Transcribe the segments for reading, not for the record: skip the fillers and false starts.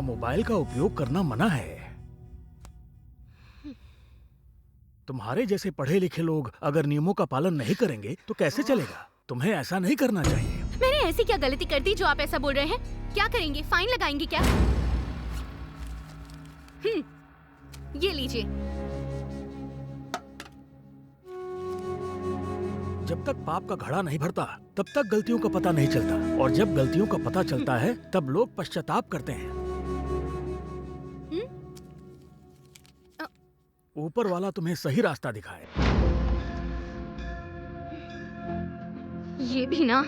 यहाँ मोबाइल का उपयोग करना मना है। तुम्हारे जैसे पढ़े लिखे लोग अगर नियमों का पालन नहीं करेंगे तो कैसे चलेगा? तुम्हें ऐसा नहीं करना चाहिए। मैंने ऐसी क्या गलती कर दी जो आप ऐसा बोल रहे हैं? क्या करेंगे? फाइन लगाएंगे क्या? ये लीजिए। जब तक पाप का घड़ा नहीं भरता तब तक गलतियों का पता नहीं चलता, और जब गलतियों का पता चलता है तब लोग पश्चाताप करते हैं। ऊपर वाला तुम्हें सही रास्ता दिखाए। ये भी ना।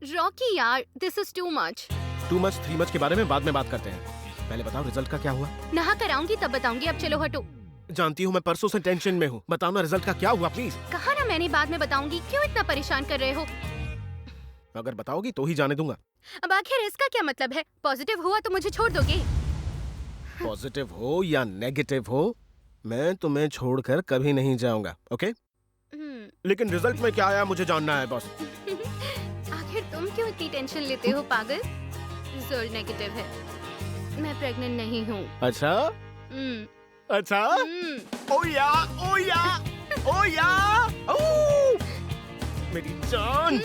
रॉकी यार, this is too much. Too much three much के बारे में बाद में बात करते हैं। पहले बताओ रिजल्ट का क्या हुआ? नहा कर आऊंगी तब बताऊंगी, अब चलो हटो। जानती हूँ मैं परसों से टेंशन में हूँ, बताओ ना रिजल्ट का क्या हुआ प्लीज। कहा ना मैंने बाद में बताऊंगी, क्यों इतना परेशान कर रहे हो? अगर बताओगी तो ही जाने दूंगा। अब आखिर इसका क्या मतलब है? पॉजिटिव हुआ तो मुझे छोड़ दोगे? पॉजिटिव हो या नेगेटिव हो, मैं तुम्हें छोड़कर कभी नहीं जाऊंगा, ओके? लेकिन रिजल्ट में क्या आया मुझे जानना है बॉस। आखिर तुम क्यों इतनी टेंशन लेते हो पागल? रिजल्ट नेगेटिव है, मैं प्रेग्नेंट नहीं हूँ। अच्छा? अच्छा? ओ या, ओ या, ओ या, ओ! मेरी जान,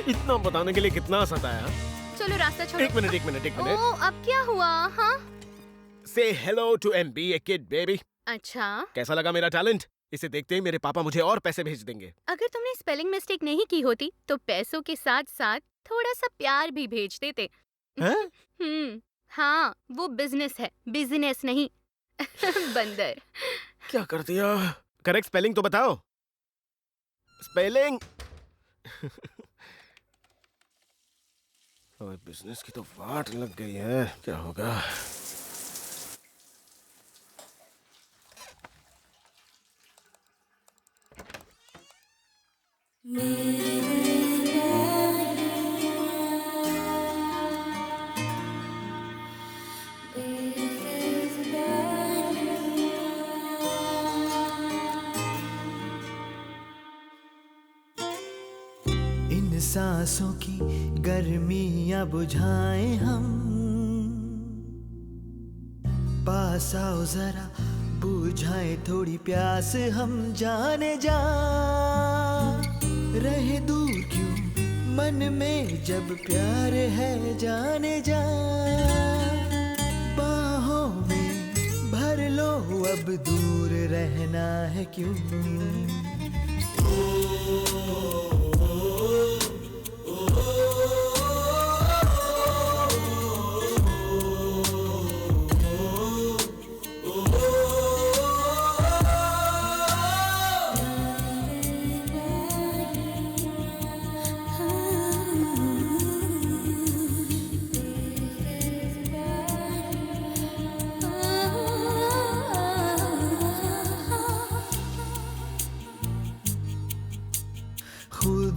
इतना बताने के लिए कितना सताया। चलो रास्ता छोड़ो। एक मिनट। ओ, अब क्या हुआ? हाँ? Say hello to MBA kid baby। अच्छा, कैसा लगा मेरा टैलेंट? इसे देखते ही मेरे पापा मुझे और पैसे भेज देंगे। अगर तुमने स्पेलिंग मिस्टेक नहीं की होती तो पैसों के साथ साथ थोड़ा सा प्यार भी भेज देते। हैं? हाँ, वो बिजनेस है, बिजनेस नहीं। बंदर। क्या कर दिया? करेक्ट स्पेलिंग तो बताओ। स्पेलिंग। ओए बिजनेस की तो वाट लग गई है, क्या होगा? इन सांसों की गर्मियां बुझाएं हम, पास आओ जरा बुझाएं थोड़ी प्यास हम, जाने जा रहे दूर क्यों मन में जब प्यार है, जाने जा बाहों में भर लो अब दूर रहना है क्यों।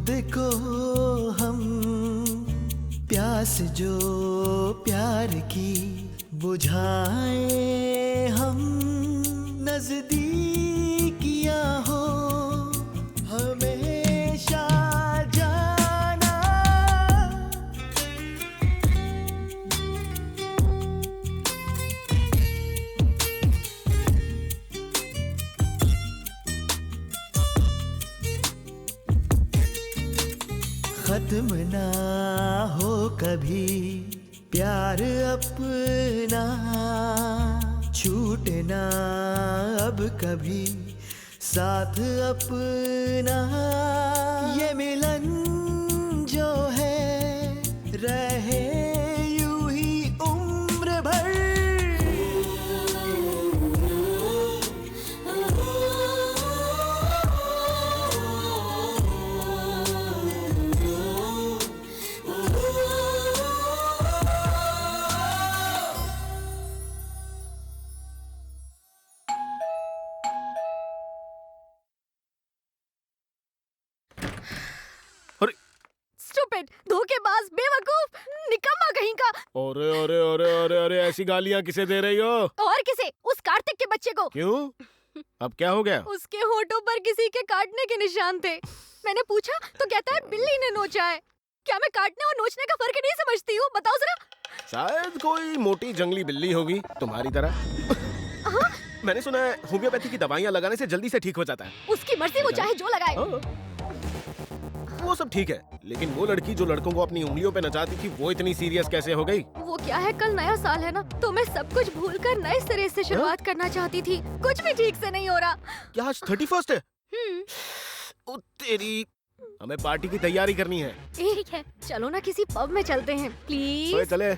खुद को हम प्यास जो प्यार की बुझाए हम, नजदीकियां हो हमेशा जाना। खत्म ना हो कभी प्यार अपना, छूटना अब कभी साथ अपना। ये मिलन जो है रहे यूं ही उम्र भर। स्टूपिड, धोखेबाज, बेवकूफ, निकम्मा कहीं का। अरे अरे अरे अरे अरे, ऐसी गालियां किसे दे रही हो? और किसे? उस कार्तिक के बच्चे को। क्यों? अब क्या हो गया? उसके होठों पर किसी के काटने के निशान थे। मैंने पूछा तो कहता है बिल्ली ने नोचा है। क्या मैं काटने और नोचने का फर्क नहीं समझती हूँ? बताओ जरा। शायद कोई मोटी जंगली बिल्ली होगी तुम्हारी तरह। मैंने सुना है होम्योपैथी की दवाइयाँ लगाने से जल्दी से ठीक हो जाता है। उसकी मर्जी, वो चाहे जो लगाए। वो सब ठीक है, लेकिन वो लड़की जो लड़कों को अपनी उंगलियों पे नचाती थी, वो इतनी सीरियस कैसे हो गई? वो क्या है, कल नया साल है ना, तो मैं सब कुछ भूलकर नए सिरे से शुरुआत करना चाहती थी। कुछ भी ठीक से नहीं हो रहा। क्या आज 31 है? ओ तेरी, हमें पार्टी की तैयारी करनी है। ठीक है, चलो ना किसी पब में चलते हैं प्लीज। चले।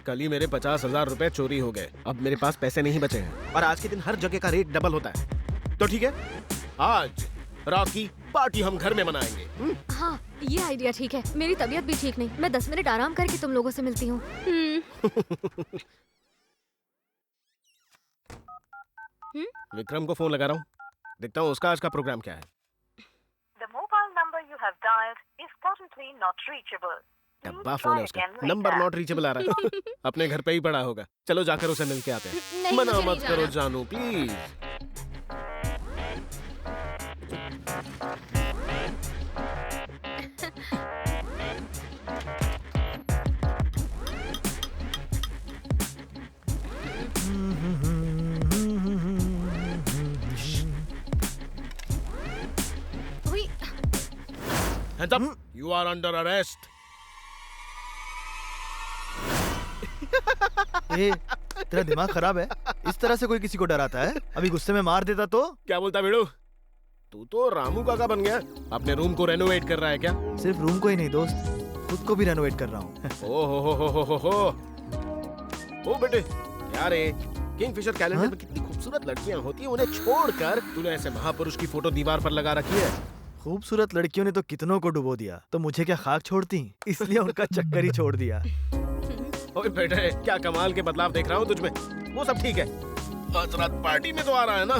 कल ही मेरे 50,000 रुपए चोरी हो गए। अब मेरे पास पैसे नहीं बचे हैं और आज के दिन हर जगह का रेट डबल होता है। तो ठीक है, आज रात की पार्टी हम घर में मनाएंगे। हाँ, ये आइडिया ठीक है। मेरी तबीयत भी ठीक नहीं, मैं 10 मिनट आराम करके तुम लोगों से मिलती हूँ। विक्रम को फोन लगा रहा हूँ, देखता हूँ उसका आज का प्रोग्राम क्या है। The mobile number you have dialed is currently not reachable. डब्बा फोन है उसका, नंबर नॉट रीचेबल आ रहा है। अपने घर पे ही पड़ा होगा। चलो जाकर उसे मिल के आते हैं। नहीं, मना मुझे मत नहीं करो जाना। जानू प्लीज। हुई। Hands up! You are under arrest. ए, तेरा दिमाग खराब है? इस तरह से कोई किसी को डराता है? अभी गुस्से में मार देता तो? क्या बोलता बेड़ू? तू तो रामू काका बन गया। अपने रूम को रेनोवेट कर रहा है क्या? सिर्फ रूम को ही नहीं दोस्त, खुद को भी रेनोवेट कर रहा हूँ। ओ हो। ओ बेटे, क्या रे? किंगफिशर कैलेंडर में कितनी खूबसूरत लड़कियां होती हैं, उन्हें छोड़कर तूने ऐसे महापुरुष की फोटो दीवार पर लगा रखी है। खूबसूरत लड़कियों ने तो कितनों को डुबो दिया, तो मुझे क्या खाक छोड़ती? इसलिए उनका चक्कर ही छोड़ दिया। ओए बेटे, क्या कमाल के बदलाव देख रहा हूँ तुझमें। वो सब ठीक है, आज रात पार्टी में तो आ रहा है ना?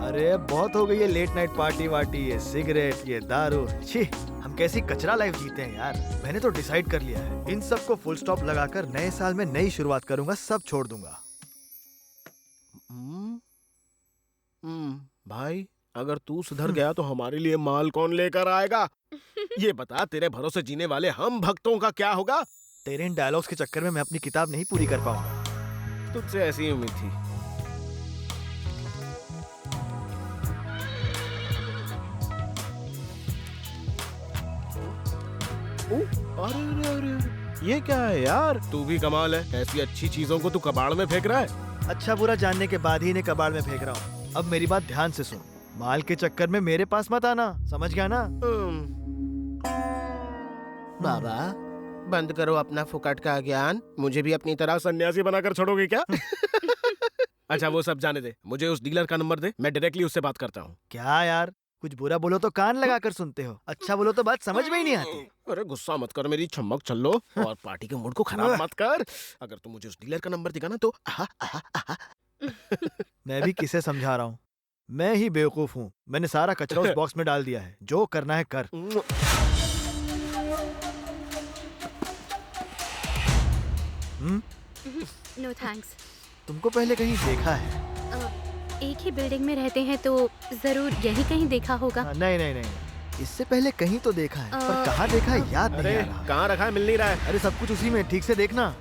अरे बहुत हो गई है लेट नाइट पार्टी वार्टी, ये सिगरेट, ये दारू। छी, हम कैसी कचरा लाइफ जीते हैं यार। मैंने तो डिसाइड कर लिया है, इन सब को फुल स्टॉप लगाकर नए साल में नई शुरुआत करूंगा, सब छोड़ दूंगा। भाई, अगर तू सुधर गया तो हमारे लिए माल कौन लेकर आएगा? ये बता, तेरे भरोसे जीने वाले हम भक्तों का क्या होगा? तेरे इन डायलॉग्स के चक्कर में मैं अपनी किताब नहीं पूरी कर पाऊंगा। तुझसे ऐसी उम्मीद थी। अरे, ये क्या है यार? तू भी कमाल है, ऐसी अच्छी चीजों को तू कबाड़ में फेंक रहा है। अच्छा बुरा जानने के बाद ही इन्हें कबाड़ में फेंक रहा हूँ। अब मेरी बात ध्यान से सुन, माल के चक्कर में मेरे पास मत आना, समझ गया ना? बाबा, बंद करो अपना फुकट का ज्ञान। मुझे भी अपनी तरह सन्यासी बनाकर छोड़ोगे क्या? अच्छा वो सब जाने दे, मुझे उस डीलर का नंबर दे, मैं डायरेक्टली उससे बात करता हूँ। क्या यार, कुछ बुरा बोलो तो कान लगाकर सुनते हो, अच्छा बोलो तो बात समझ में ही नहीं आती। अरे गुस्सा मत कर, मेरी छमक चलो और पार्टी के मूड को खराब मत कर। अगर तू मुझे उस डीलर का नंबर देगा ना तो मैं भी किसे समझा रहा हूँ। मैं ही बेवकूफ हूँ। मैंने सारा कचरा उस बॉक्स में डाल दिया है। जो करना है कर। No thanks. तुमको पहले कहीं देखा है? एक ही बिल्डिंग में रहते हैं तो जरूर यही कहीं देखा होगा। नहीं नहीं नहीं, इससे पहले कहीं तो देखा है, पर कहाँ देखा है याद नहीं अरे आ रहा। कहाँ रखा है, मिल नहीं रहा है। अरे सब कुछ उसी में, ठीक से देखना।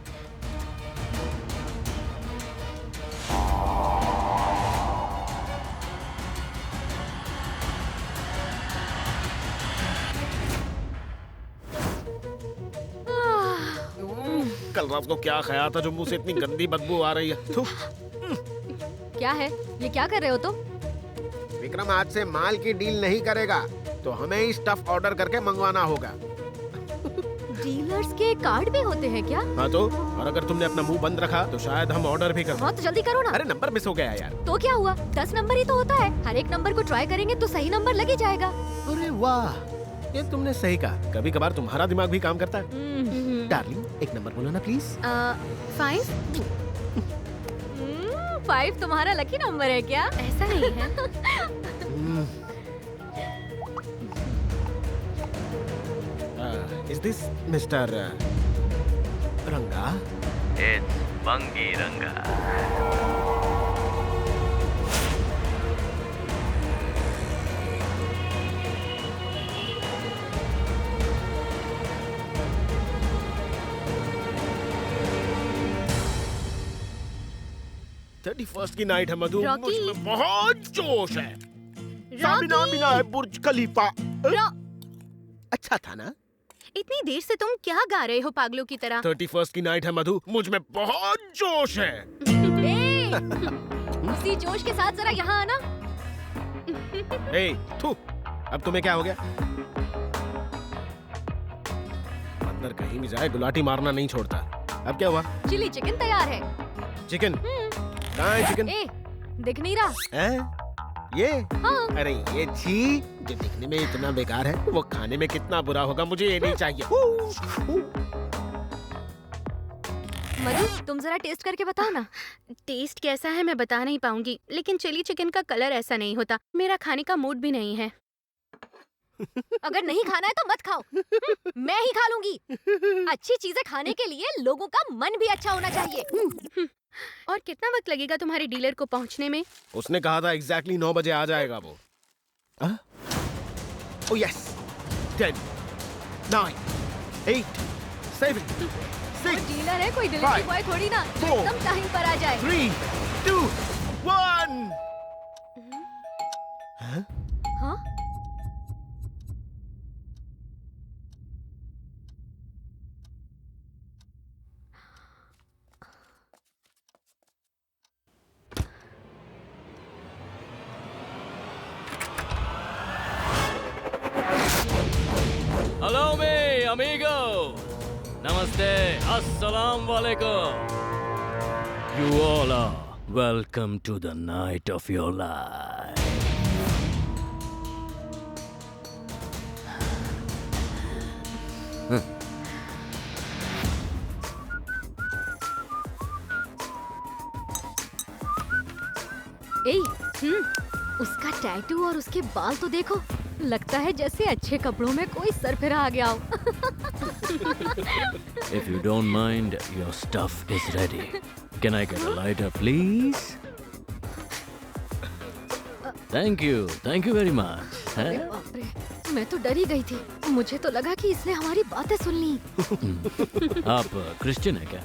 कल रात को क्या खाया था जो मुंह से इतनी गंदी बदबू आ रही है? थू। क्या है ये, क्या कर रहे हो तुम? विक्रम आज से माल की डील नहीं करेगा, तो हमें ही स्टफ ऑर्डर करके मंगवाना होगा। डीलर्स के कार्ड भी होते हैं क्या? हाँ तो, और अगर तुमने अपना मुंह बंद रखा तो शायद हम ऑर्डर भी कर हाँ तो जल्दी करो ना। अरे नंबर मिस हो गया यार। तो क्या हुआ, 10 नंबर ही तो होता है। हर एक नंबर को ट्राई करेंगे तो सही नंबर लग ही जाएगा। अरे वाह, ये तुमने सही कहा। कभी कभार तुम्हारा दिमाग भी काम करता है। डार्लिंग, एक नंबर बोलो ना प्लीज। 5? 5 तुम्हारा लकी नंबर है क्या? ऐसा नहीं है। इज दिस मिस्टर रंगा? It's Bangi Ranga. Thirty first की नाइट है मधु, रॉकी। मुझ में बहुत जोश है। साबिना रॉकी! बिना है बुर्ज खलीफा। रॉ- अच्छा था ना? इतनी देर से तुम क्या गा रहे हो पागलों की तरह? 31st की नाइट है मधु, मुझ में बहुत जोश है। ए, उसी जोश के साथ जरा यहाँ आना। ए, थू, अब तुम्हें क्या हो गया? अंदर कहीं भी जाए गुलाटी मारना नहीं छोड़ता। अब क्या हुआ? चिली चिकन तैयार है। चिकन? कहाँ है चिकन? ए, दिख नहीं रहा? हैं? ये? हाँ। अरे ये छी, जो दिखने में इतना बेकार है, वो खाने में कितना बुरा होगा, मुझे ये नहीं चाहिए। मधु, तुम जरा टेस्ट करके बताओ ना। टेस्ट कैसा है मैं बता नहीं पाऊंगी, लेकिन चिली चिकन का कलर ऐसा नहीं होता। मेरा खाने का मूड भी नहीं है। अगर नहीं खाना है तो मत खाओ। मैं ही खा लूंगी। अच्छी चीजें खाने के लिए लोगों का मन भी अच्छा होना चाहिए। और कितना वक्त लगेगा तुम्हारे डीलर को पहुंचने में? उसने कहा था एग्जैक्टली 9 बजे आ जाएगा वो। ओह यस, 10, 9, 8, 7, 6, डीलर है कोई डिलीवरी Five, बॉय थोड़ी ना, जो 4, एकदम टाइम पर आ जाए। 3, 2, 1। हाँ? Hello me, amigo. Namaste. Assalamu alaikum. You all are welcome to the night of your life. ए, उसका टैटू और उसके बाल तो देखो। लगता है जैसे अच्छे कपड़ों में कोई सरफिरा आ गया हो। If you don't mind, your stuff is ready. Can I get a lighter, please? Thank you very much. अरे हैं? बाप रे, मैं तो डर ही गई थी। मुझे तो लगा कि इसने हमारी बातें सुन ली। आप क्रिश्चियन है क्या?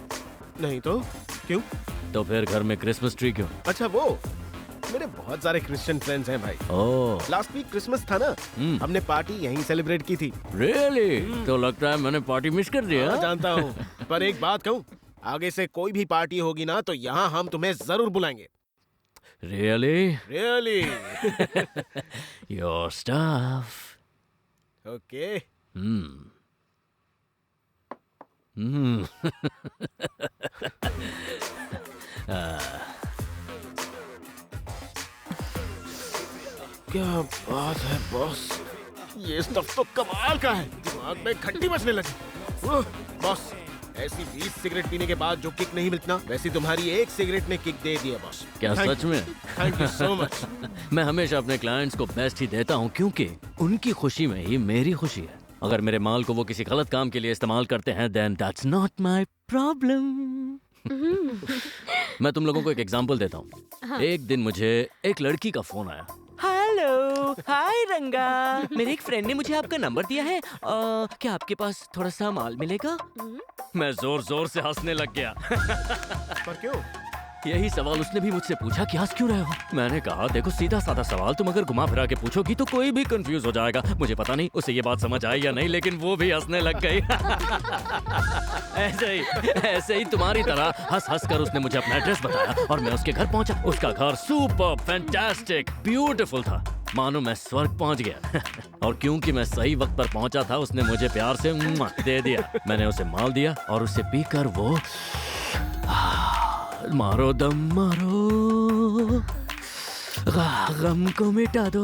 नहीं तो क्यों? तो फिर घर में क्रिसमस ट्री क्यों? अच्छा वो, मेरे बहुत सारे क्रिश्चियन फ्रेंड्स हैं भाई। ओह, लास्ट वीक क्रिसमस था ना, हमने पार्टी यहीं सेलिब्रेट की थी। रियली? तो लगता है मैंने पार्टी मिस कर दिया। हाँ, जानता हूँ, पर एक बात कहूँ, आगे से कोई भी पार्टी होगी ना तो यहाँ हम तुम्हें जरूर बुलाएंगे। Really? Really? Your stuff. Okay. क्या बात है बॉस, ये स्टफ तो कमाल का है। दिमाग में घंटी बजने लगी। बॉस, ऐसी 20 सिगरेट पीने के बाद जो किक नहीं मिलती ना, वैसी तुम्हारी एक सिगरेट ने किक दे दी है बॉस। क्या सच में? Thank you so much. मैं हमेशा अपने क्लाइंट्स को बेस्ट ही देता हूँ, क्योंकि उनकी खुशी में ही मेरी खुशी है। अगर मेरे माल को वो किसी गलत काम के लिए इस्तेमाल करते हैं, then that's not my problem। मैं तुम लोगों को एक एग्जांपल देता हूँ। हाँ। एक दिन मुझे एक लड़की का फोन आया। हेलो, हाय रंगा। मेरे एक फ्रेंड ने मुझे आपका नंबर दिया है। क्या आपके पास थोड़ा सा माल मिलेगा? मैं जोर जोर से हंसने लग गया। पर क्यों? यही सवाल उसने भी मुझसे पूछा कि हंस क्यों रहे हो? मैंने कहा देखो, सीधा साधा सवाल तुम अगर घुमा फिरा के पूछोगी तो कोई भी कंफ्यूज हो जाएगा। मुझे पता नहीं उसे ये बात समझ आई या नहीं, लेकिन वो भी हंसने लग गई। ऐसे ही तुम्हारी तरह हंस हंस कर उसने मुझे अपना एड्रेस बताया और मैं उसके घर पहुंचा। उसका घर सुपर फैंटास्टिक ब्यूटीफुल था, मानो मैं स्वर्ग पहुंच गया। और क्योंकि मैं सही वक्त पर पहुंचा था, उसने मुझे प्यार से मुआ दे दिया। मैंने उसे माल दिया और उसे पीकर वो मारो दम मारो, गम को मिटा दो,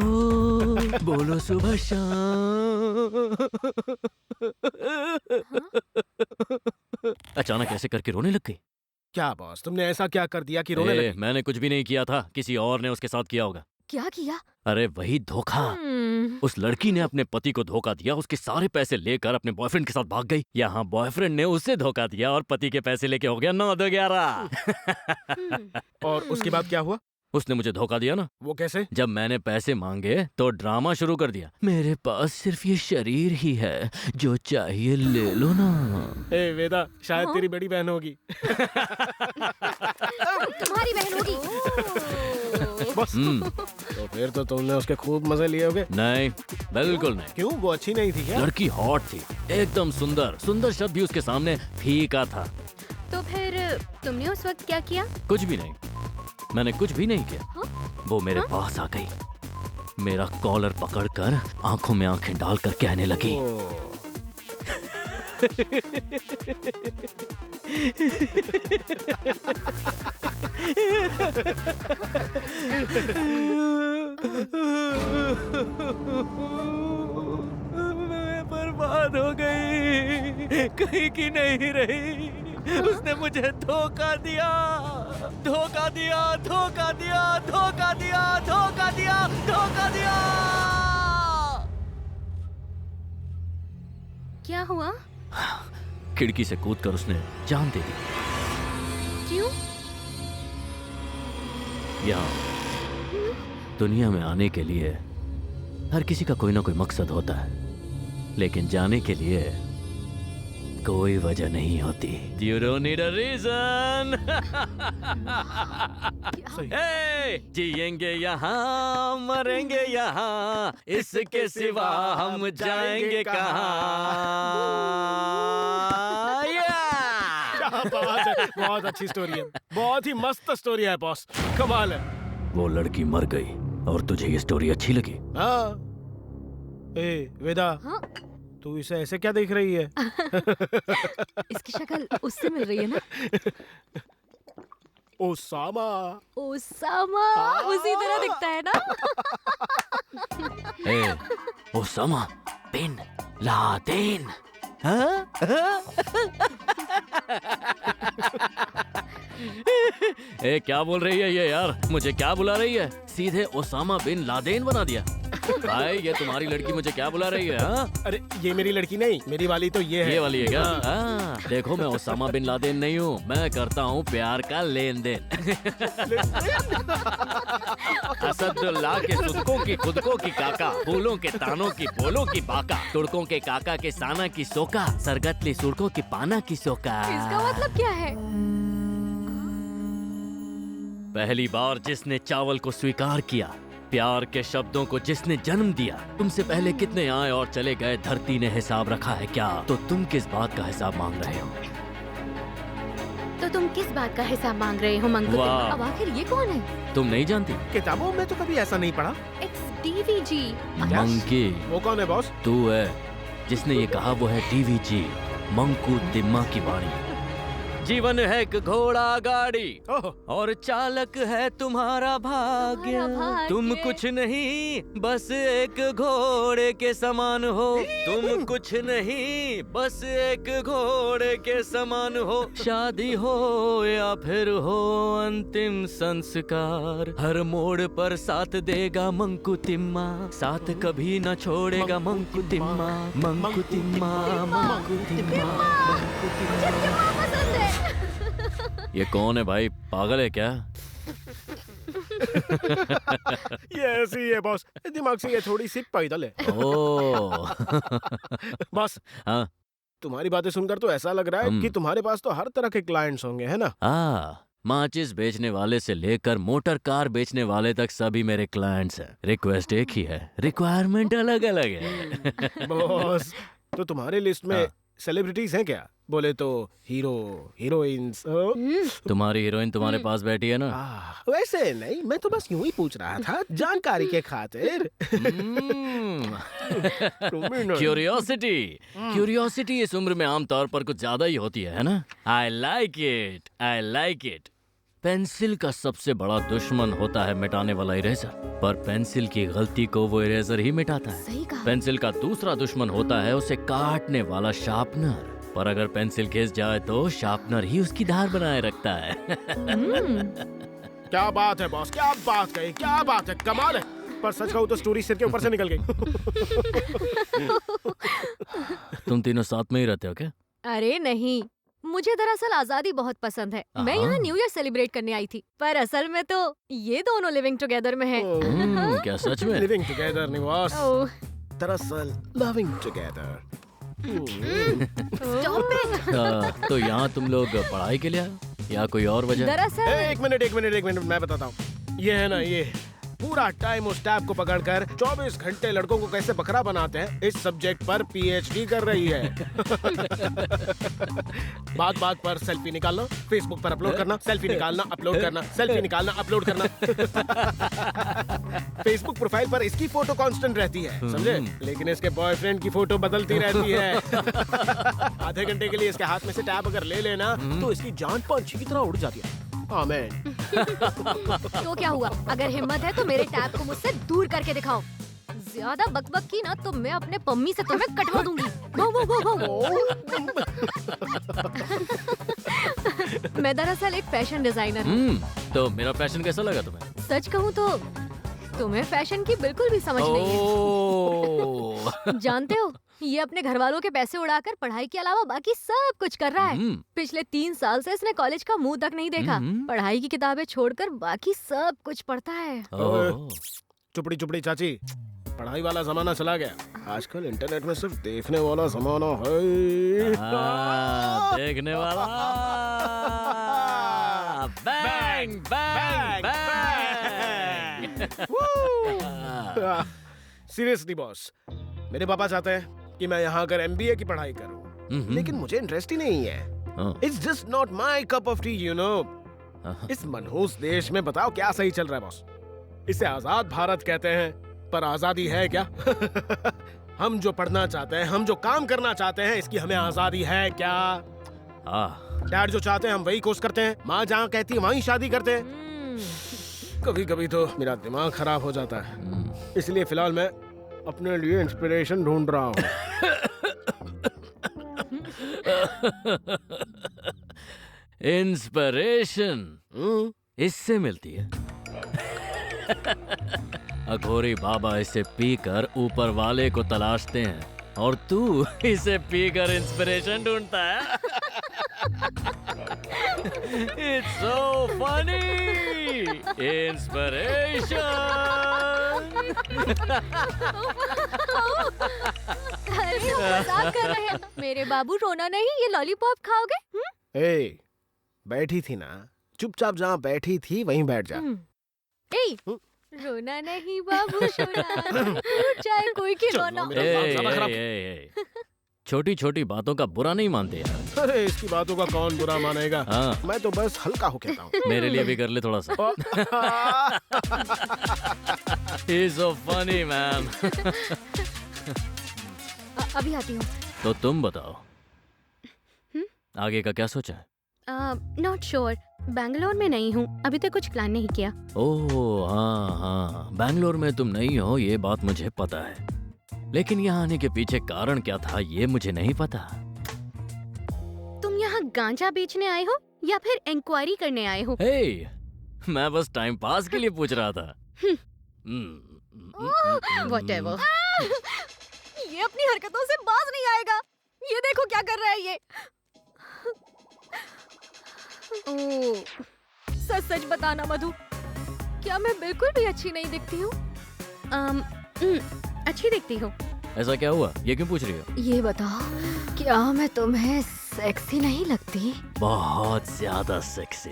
बोलो सुबह शाम। अचानक ऐसे करके रोने लग गई। क्या बॉस, तुमने ऐसा क्या कर दिया कि रोने लगे? मैंने कुछ भी नहीं किया था, किसी और ने उसके साथ किया होगा। क्या किया? अरे वही धोखा। उस लड़की ने अपने पति को धोखा दिया, उसके सारे पैसे लेकर अपने बॉयफ्रेंड के साथ भाग गई। यहाँ बॉयफ्रेंड ने उसे धोखा दिया और पति के पैसे लेके हो गया 9-2-11। और उसके बाद क्या हुआ? उसने मुझे धोखा दिया ना। वो कैसे? जब मैंने पैसे मांगे तो ड्रामा शुरू कर दिया। मेरे पास सिर्फ ये शरीर ही है, जो चाहिए ले लो ना। ए वेदा, शायद तेरी बड़ी बहन होगी। तुम्हारी बहन होगी। बस तो फिर तो तुमने उसके खूब मजे लिए होगे। नहीं, बिल्कुल नहीं। क्यों, वो अच्छी नहीं थी क्या? लड़की हॉट थी, एकदम सुंदर। सुंदर शब्द भी उसके सामने फीका था। तो फिर तुमने उस वक्त क्या किया? कुछ भी नहीं, मैंने कुछ भी नहीं किया। वो मेरे पास आ गई, मेरा कॉलर पकड़कर आंखों में आंखें डालकर कहने लगी, मैं बर्बाद हो गई, कहीं की नहीं रही। उसने मुझे धोखा दिया, धोखा दिया, धोखा दिया, धोखा दिया, धोखा दिया, धोखा दिया। क्या हुआ? खिड़की से कूदकर उसने जान दे दी। क्यों? यहाँ दुनिया में आने के लिए हर किसी का कोई ना कोई मकसद होता है, लेकिन जाने के लिए कोई वजह नहीं होती। You don't need a reason। hey, जिएंगे यहाँ, मरेंगे यहाँ, इसके सिवा हम जाएंगे कहाँ। क्या बात है, बहुत अच्छी स्टोरी है, बहुत ही मस्त स्टोरी है बॉस, कमाल है। वो लड़की मर गई और तुझे ये स्टोरी अच्छी लगी? हाँ। ए वेदा, हाँ? तू इसे ऐसे क्या देख रही है? इसकी शक्ल उससे मिल रही है ना? ओसामा। ओसामा उसी तरह दिखता है ना? Osama bin Laden. क्या बोल रही है ये यार? मुझे क्या बुला रही है? सीधे ओसामा बिन लादेन बना दिया। भाई ये तुम्हारी लड़की मुझे क्या बुला रही है? हाँ? अरे ये मेरी लड़की नहीं, मेरी वाली तो ये है। ये वाली है क्या? देखो मैं ओसामा बिन लादेन नहीं हूँ, मैं करता हूँ प्यार का लेन देन। असदुल्ला के सुदकों की खुदकों की काका, फूलों के तानों की बोलों की बाका, तुड़कों के काका के साना की सोका, सरगतली सुड़कों की पाना की सोका। इसका मतलब क्या है? पहली बार जिसने चावल को स्वीकार किया, प्यार के शब्दों को जिसने जन्म दिया, तुमसे पहले कितने आए और चले गए, धरती ने हिसाब रखा है क्या? तो तुम किस बात का हिसाब मांग रहे हो? तो तुम किस बात का हिसाब मांग रहे हो मंगू? वाह। अब आखिर ये कौन है? तुम नहीं जानती? किताबों में तो कभी ऐसा नहीं पढ़ा। इट्स डीवीजी। मंकी। वो कौन है बॉस? तू है, जिसने ये कहा वो है डीवीजी, मंकू दिम्मा की वाणी। जीवन है एक घोड़ा गाड़ी ओह, और चालक है तुम्हारा भाग्य। तुम्हारा भाग्य। तुम कुछ नहीं बस एक घोड़े के समान हो। तुम कुछ नहीं बस एक घोड़े के समान हो। शादी हो या फिर हो अंतिम संस्कार, हर मोड़ पर साथ देगा मंकुतिम्मा, साथ कभी न छोड़ेगा मंकुतिम्मा। मंकुतिम्मा मंकुतिम्मा मंकुतिम्मा। पसंद है। ये कौन है भाई, पागल है क्या? ये ऐसी ही है बॉस, दिमाग से ये थोड़ी सी पैदल है। ओह बॉस, हाँ तुम्हारी बातें सुनकर तो ऐसा लग रहा है कि तुम्हारे पास तो हर तरह के क्लाइंट्स होंगे, है ना? माचिस बेचने वाले से लेकर मोटर कार बेचने वाले तक सभी मेरे क्लाइंट्स हैं। रिक्वेस्ट एक ही है, रिक्वायरमेंट अलग अलग है। बॉस, तो तुम्हारे लिस्ट में सेलिब्रिटीज हैं क्या? बोले तो हीरो, हीरोइंस। तुम्हारी हीरोइन तुम्हारे पास बैठी है ना? वैसे नहीं, मैं तो बस यूं ही पूछ रहा था, जानकारी के खातिर। क्यूरियोसिटी, क्यूरियोसिटी इस उम्र में आमतौर पर कुछ ज्यादा ही होती है ना? I like it, I like it. Pencil का सबसे बड़ा दुश्मन होता है मिटाने वाला इरेजर, पर पेंसिल की गलती को वो इरेजर ही मिटाता है। सही कहा। पेंसिल का दूसरा दुश्मन होता है उसे काटने वाला शार्पनर, पर अगर पेंसिल घिस जाए तो शार्पनर ही उसकी धार बनाए रखता है। क्या बात है बॉस, क्या बात कही, क्या बात है, कमाल है। पर सच कहूं तो स्टोरी सिर के ऊपर से निकल गई। तुम तीनों साथ में ही रहते हो क्या? अरे नहीं, मुझे दरअसल आजादी बहुत पसंद है। मैं यहाँ न्यू ईयर सेलिब्रेट करने आई थी, पर असल में तो ये दोनों लिविंग टुगेदर में हैं। क्या सच में? लिविंग टुगेदर नहीं बॉस, ओह, दरअसल लविंग टुगेदर। stop it। तो यहाँ तुम लोग पढ़ाई के लिए आए हो या कोई और वजह? दरअसल एक मिनट, मैं बताता हूँ। ये है ना, ये पूरा टाइम उस टैब को पकड़कर 24 घंटे लड़कों को कैसे बकरा बनाते हैं, इस सब्जेक्ट पर पीएचडी कर रही है। बात बात पर सेल्फी निकालना, फेसबुक पर अपलोड करना, सेल्फी निकालना अपलोड करना, सेल्फी निकालना अपलोड करना। फेसबुक प्रोफाइल पर इसकी फोटो कांस्टेंट रहती है, समझे? लेकिन इसके बॉयफ्रेंड की फोटो बदलती रहती है। आधे घंटे के लिए इसके हाथ में से टैब अगर ले लेना तो इसकी जान पंछी की तरह उड़ जाती है। आमेन। तो क्या हुआ, अगर हिम्मत है तो मेरे टैब को मुझसे दूर करके दिखाओ। ज्यादा बकबक की ना तो मैं अपने पम्मी से तुम्हें कटवा दूंगी। वो, वो, वो, वो। मैं दरअसल एक फैशन डिजाइनर हूँ। तो मेरा फैशन कैसा लगा तुम्हें? सच कहूँ तो तुम्हें फैशन की बिल्कुल भी समझ नहीं है। जानते हो, ये अपने घर वालों के पैसे उड़ाकर पढ़ाई के अलावा बाकी सब कुछ कर रहा है। पिछले 3 साल से इसने कॉलेज का मुंह तक नहीं देखा। पढ़ाई की किताबें छोड़कर बाकी सब कुछ पढ़ता है। चुपड़ी चुपड़ी चाची, पढ़ाई वाला जमाना चला गया, आजकल इंटरनेट में सिर्फ देखने वाला जमाना है। देखने वाला। Bang bang bang. Seriously boss, मेरे पापा चाहते हैं कि मैं यहाँ आकर MBA की पढ़ाई करूँ, लेकिन मुझे इंटरेस्ट ही नहीं है। It's just not my cup of tea, you know. इस मनहूस देश में बताओ क्या सही चल रहा है बॉस? इसे आजाद भारत कहते हैं, पर आजादी है क्या? हम जो पढ़ना चाहते हैं, हम जो काम करना चाहते हैं, इसकी हमें आजादी है क्या? डैड जो चाहते हैं हम वही कोर्स करते हैं, माँ जहाँ कहती है वहीं शादी करते हैं। कभी कभी तो मेरा दिमाग खराब हो जाता है, इसलिए फिलहाल मैं अपने लिए इंस्पिरेशन ढूंढ रहा हूँ। इंस्पिरेशन इससे मिलती है। अघोरी बाबा इसे पीकर ऊपर वाले को तलाशते हैं और तू इसे पीकर इंस्पिरेशन ढूंढता है। It's so funny! Inspiration! अरे हम मजाक कर रहे हैं। मेरे बाबू रोना नहीं, ये लॉलीपॉप खाओगे? ए, बैठी थी ना, चुपचाप जहाँ बैठी थी वहीं बैठ जा। ए, रोना नहीं बाबू सोना, चाहे कोई की रोना। छोटी छोटी बातों का बुरा नहीं मानते यार। अरे इसकी बातों का कौन बुरा मानेगा? मैं तो बस हल्का हो कहता हूँ। मेरे लिए भी कर ले थोड़ा सा। He's so funny man. अभी आती हूँ। तो तुम बताओ, आगे का क्या सोचा है? नॉट श्योर, बैंगलोर में नहीं हूँ, अभी तक कुछ प्लान नहीं किया। ओह हाँ हाँ, बैंगलोर में तुम नहीं हो ये बात मुझे पता है, लेकिन यहाँ आने के पीछे कारण क्या था ये मुझे नहीं पता। तुम यहाँ गांजा बेचने आए हो या फिर इंक्वायरी करने आए हो? हे, मैं बस टाइम पास के लिए पूछ रहा था। Whatever. ये अपनी हरकतों से बाज नहीं आएगा। ये देखो क्या कर रहा है ये। सच सच बताना मधु, क्या मैं बिल्कुल भी अच्छी नहीं दिखती हूँ? अच्छी दिखती हो। ऐसा क्या हुआ, ये क्यों पूछ रही हो? ये बताओ, क्या मैं तुम्हें सेक्सी नहीं लगती? बहुत ज्यादा सेक्सी।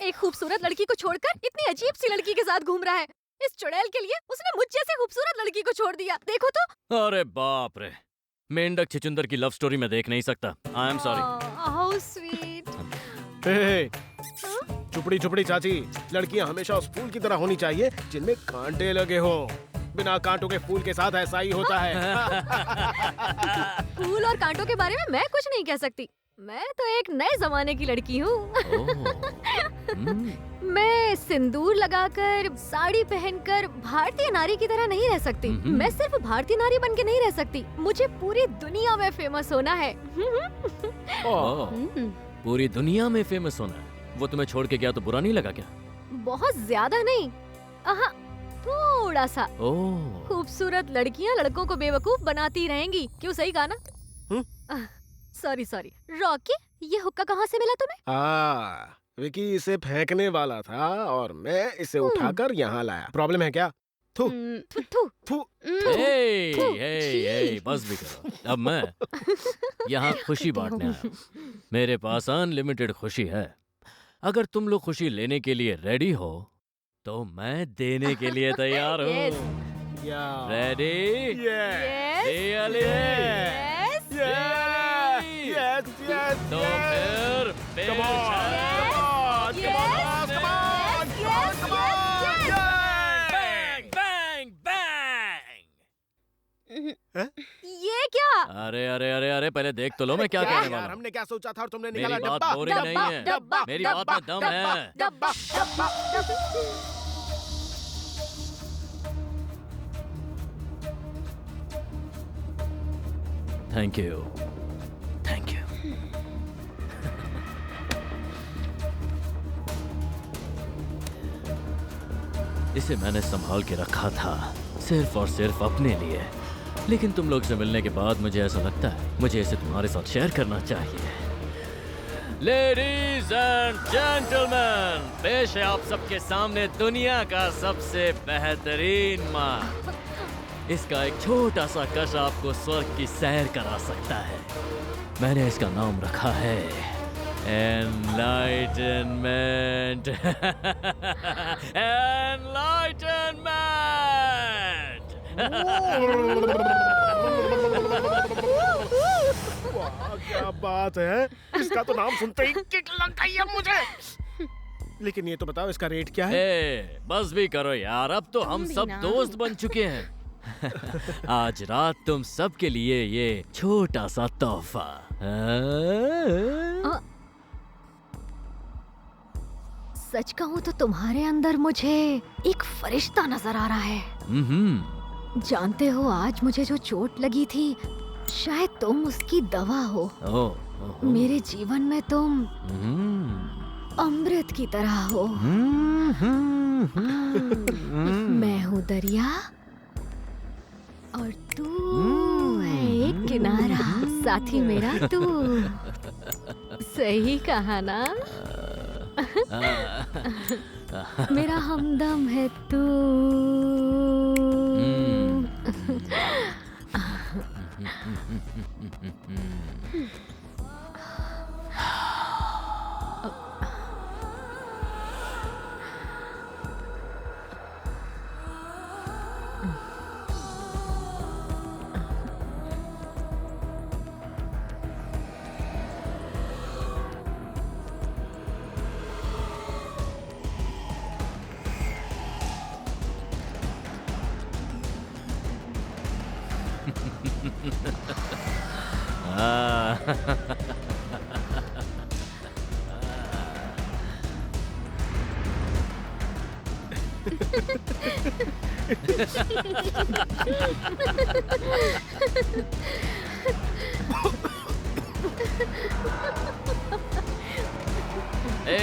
एक खूबसूरत लड़की को छोड़कर इतनी अजीब सी लड़की के साथ घूम रहा है। इस चुड़ैल के लिए उसने मुझ जैसी खूबसूरत लड़की को छोड़ दिया। देखो तो। अरे बाप रे, मेंढक छुचुंदर की लव स्टोरी मैं देख नहीं सकता। I am sorry. How sweet. चुपड़ी चुपड़ी चाची, लड़कियां हमेशा उस फूल की तरह होनी चाहिए जिनमें कांटे लगे हो। बिना कांटों के फूल के साथ ऐसा ही होता है। फूल और कांटों के बारे में मैं कुछ नहीं कह सकती। मैं तो एक नए जमाने की लड़की हूँ। मैं सिंदूर लगाकर, साड़ी पहनकर भारतीय नारी की तरह नहीं रह सकती। मैं सिर्फ भारतीय नारी बन के नहीं रह सकती, मुझे पूरी दुनिया में फेमस होना है। पूरी दुनिया में फेमस होना है? वो तुम्हें छोड़ के गया तो बुरा नहीं लगा क्या? बहुत ज्यादा नहीं, थोड़ा सा। खूबसूरत लड़कियाँ लड़कों को बेवकूफ बनाती रहेंगी, क्यों? सही कहा ना? Sorry sorry. रॉकी, ये हुक्का कहाँ से मिला तुम्हें? विकी इसे फेंकने वाला था और मैं इसे उठाकर यहाँ लाया। प्रॉब्लम है क्या? थू थू थू। बस भी करो। अब मैं यहाँ खुशी बांटने आया हूँ। मेरे पास अनलिमिटेड खुशी है। अगर तुम लोग खुशी लेने के लिए रेडी हो तो मैं देने के लिए तैयार हूँ। रेडी? तो फिर ये क्या? अरे अरे अरे अरे, पहले देख तो लो मैं क्या कहने वाला हूँ। हमने क्या सोचा था और तुमने मेरी निकाला बात बोरिंग नहीं है, मेरी बात में दम है। Thank you, thank you. इसे मैंने संभाल के रखा था सिर्फ और सिर्फ अपने लिए, लेकिन तुम लोग से मिलने के बाद मुझे ऐसा लगता है मुझे इसे तुम्हारे साथ शेयर करना चाहिए। लेडीज एंड जेंटलमैन, पेश है आप सबके सामने दुनिया का सबसे बेहतरीन माँ। इसका एक छोटा सा कश आपको स्वर्ग की सैर करा सकता है। मैंने इसका नाम रखा है एनलाइटनमेंट। एनलाइटनमेंट। वाह, क्या बात है। इसका तो नाम सुनते ही किक लग गई है मुझे। लेकिन ये तो बताओ इसका रेट क्या है? बस भी करो यार, अब तो हम सब दोस्त बन चुके हैं। आज रात तुम सब के लिए ये छोटा सा तोहफा। सच कहूँ तो तुम्हारे अंदर मुझे एक फरिश्ता नजर आ रहा है। जानते हो, आज मुझे जो चोट लगी थी शायद तुम उसकी दवा हो। मेरे जीवन में तुम अमृत की तरह हो। मैं हूँ दरिया और तू है एक किनारा, साथी मेरा तू। सही कहा ना? मेरा हमदम है तू। ए,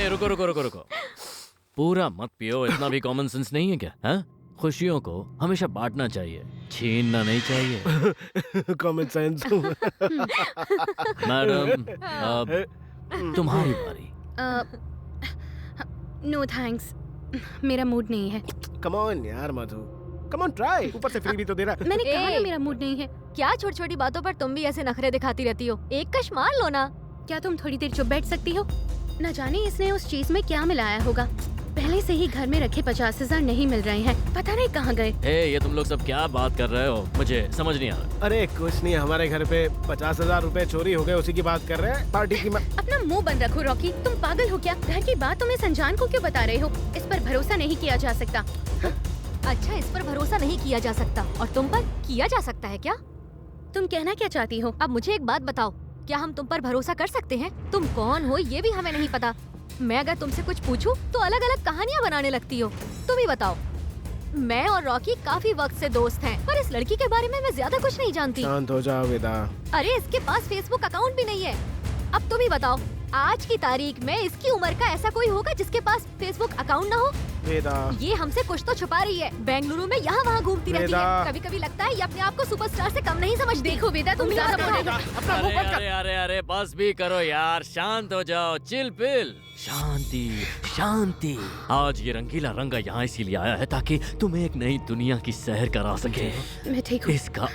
रुको रुको रुको रुको। पूरा मत पियो, इतना भी कॉमन सेंस नहीं है क्या? हाँ? खुशियों को हमेशा बांटना चाहिए, छीनना नहीं चाहिए। Common sense. मैडम, अब तुम्हारी बारी। नो थैंक्स, मेरा मूड नहीं है। कम ऑन यार मधु, कम ऑन ट्राई, ऊपर से फ्री भी तो दे रहा। मैंने कहा ना मेरा मूड नहीं है। क्या छोटी छोटी बातों पर तुम भी ऐसे नखरे दिखाती रहती हो? एक कश मार लो ना। क्या तुम थोड़ी देर चुप बैठ सकती हो? न जाने इसने उस चीज में क्या मिलाया होगा। पहले से ही घर में रखे 50,000 नहीं मिल रहे हैं, पता नहीं कहाँ गए। ये तुम लोग सब क्या बात कर रहे हो? मुझे समझ नहीं आ रहा। अरे कुछ नहीं, हमारे घर पे 50,000 रुपए चोरी हो गए, उसी की बात कर रहे हैं। पार्टी की अपना मुंह बंद रखो रॉकी, तुम पागल हो क्या? घर की बात तुम्हें संजान को क्यों बता रहे हो? इस पर भरोसा नहीं किया जा सकता। अच्छा, इस पर भरोसा नहीं किया जा सकता और तुम पर किया जा सकता है क्या? तुम कहना क्या चाहती हो? अब मुझे एक बात बताओ, क्या हम तुम पर भरोसा कर सकते हैं? तुम कौन हो ये भी हमें नहीं पता। मैं अगर तुमसे कुछ पूछूं तो अलग अलग कहानियां बनाने लगती हो। तुम ही बताओ। मैं और रॉकी काफी वक्त से दोस्त हैं, पर इस लड़की के बारे में मैं ज्यादा कुछ नहीं जानती। शांत हो जाओ वेदा। अरे इसके पास फेसबुक अकाउंट भी नहीं है। अब तुम ही बताओ, आज की तारीख में इसकी उम्र का ऐसा कोई होगा जिसके पास फेसबुक अकाउंट ना हो? वेदा, ये हमसे कुछ तो छुपा रही है। बेंगलुरु में यहाँ वहाँ घूमती रहती है। कभी कभी लगता है ये अपने आप को सुपरस्टार से कम नहीं समझती। देखो वेदा, तुम ज्यादा बोल रही हो। अपना मुंह बंद कर। अरे अरे अरे बस भी करो यार, शांत हो जाओ, चिल पिल। शांति शांति। आज ये रंगीला रंगा यहाँ इसीलिए आया है ताकि तुम्हें एक नई दुनिया की सैर करा सके। मैं ठीक हूँ। इसका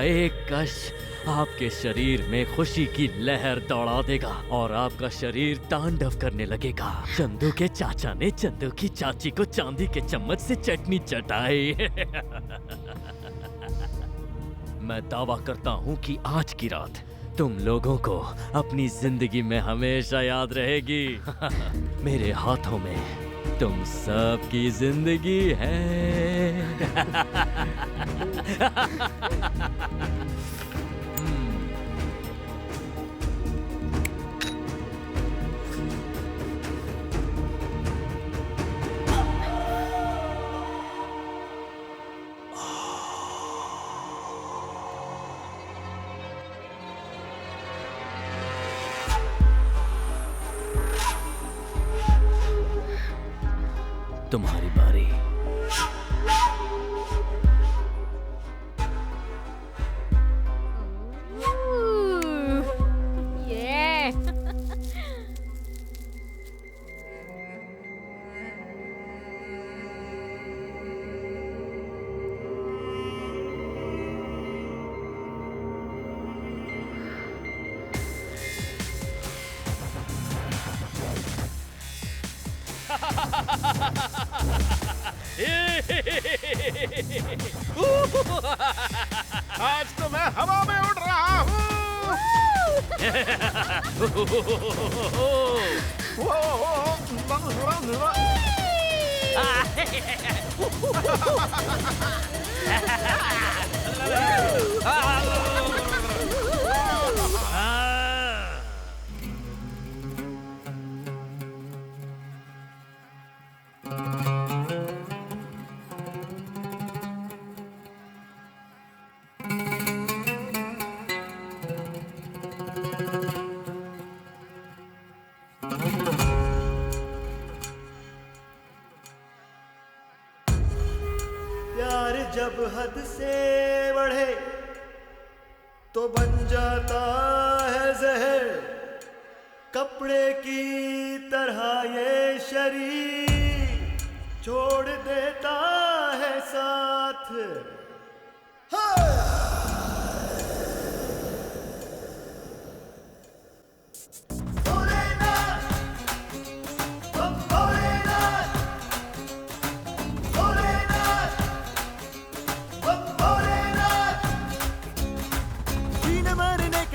एक कश आपके शरीर में खुशी की लहर दौड़ा देगा और आपका शरीर तांडव करने लगेगा। चंदू के चाचा ने चंदू की चाची को चांदी के चम्मच से चटनी चटाई। मैं दावा करता हूँ कि आज की रात तुम लोगों को अपनी जिंदगी में हमेशा याद रहेगी। मेरे हाथों में तुम सबकी जिंदगी है। तुम्हारी बारी। आज तो मैं हवा में उड़ रहा हूँ। प्यार जब हद से बढ़े तो बन जाता है जहर, कपड़े की तरह ये शरीर छोड़ देता है साथ।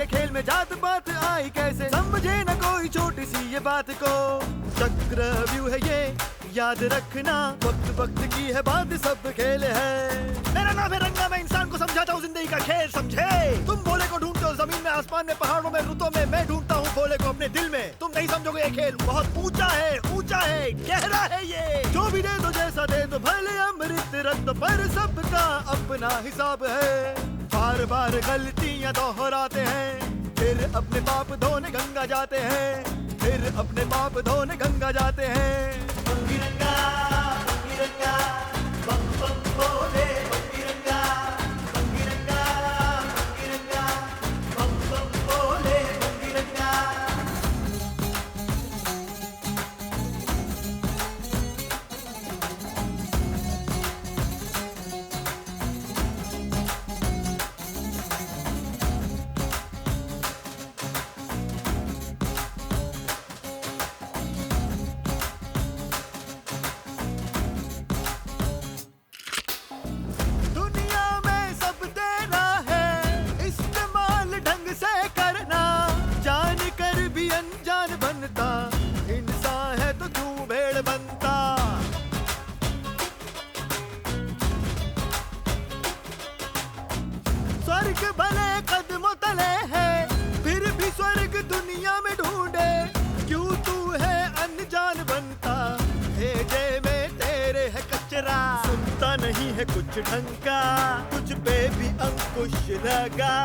खेल में जात पात आई कैसे, समझे न कोई छोटी सी ये बात को। चक्रव्यूह है याद रखना, वक्त वक्त की है बात, सब खेल है। मेरा नाम है रंगा, मैं इंसान को समझाता हूँ जिंदगी का खेल, समझे? तुम भोले को ढूंढते हो जमीन में, आसमान में, पहाड़ों में, रुतों में, मैं ढूंढता हूँ भोले को अपने दिल में। तुम नहीं समझोगे ये खेल बहुत ऊंचा है, गहरा है ये। जो भी दे दो जैसा दे दो, भले अमृत रक्त, पर सबका अपना हिसाब है। बार बार गलतियां दोहराते हैं, फिर अपने पाप धोने गंगा जाते हैं, फिर अपने पाप धोने गंगा जाते हैं। बंगिरंगा, बंगिरंगा, बम बम भोले बंगिरंगा, बंगिरंगा, बंगिरंगा, बम बम भोले बंगिरंगा। स्वर्ग भले कदमों तले है, फिर भी स्वर्ग दुनिया में ढूंढे। क्यों तू है अनजान बनता, भेजे में तेरे है कचरा। सुनता नहीं है कुछ ढंग का, तुझ पे भी अंकुश लगा।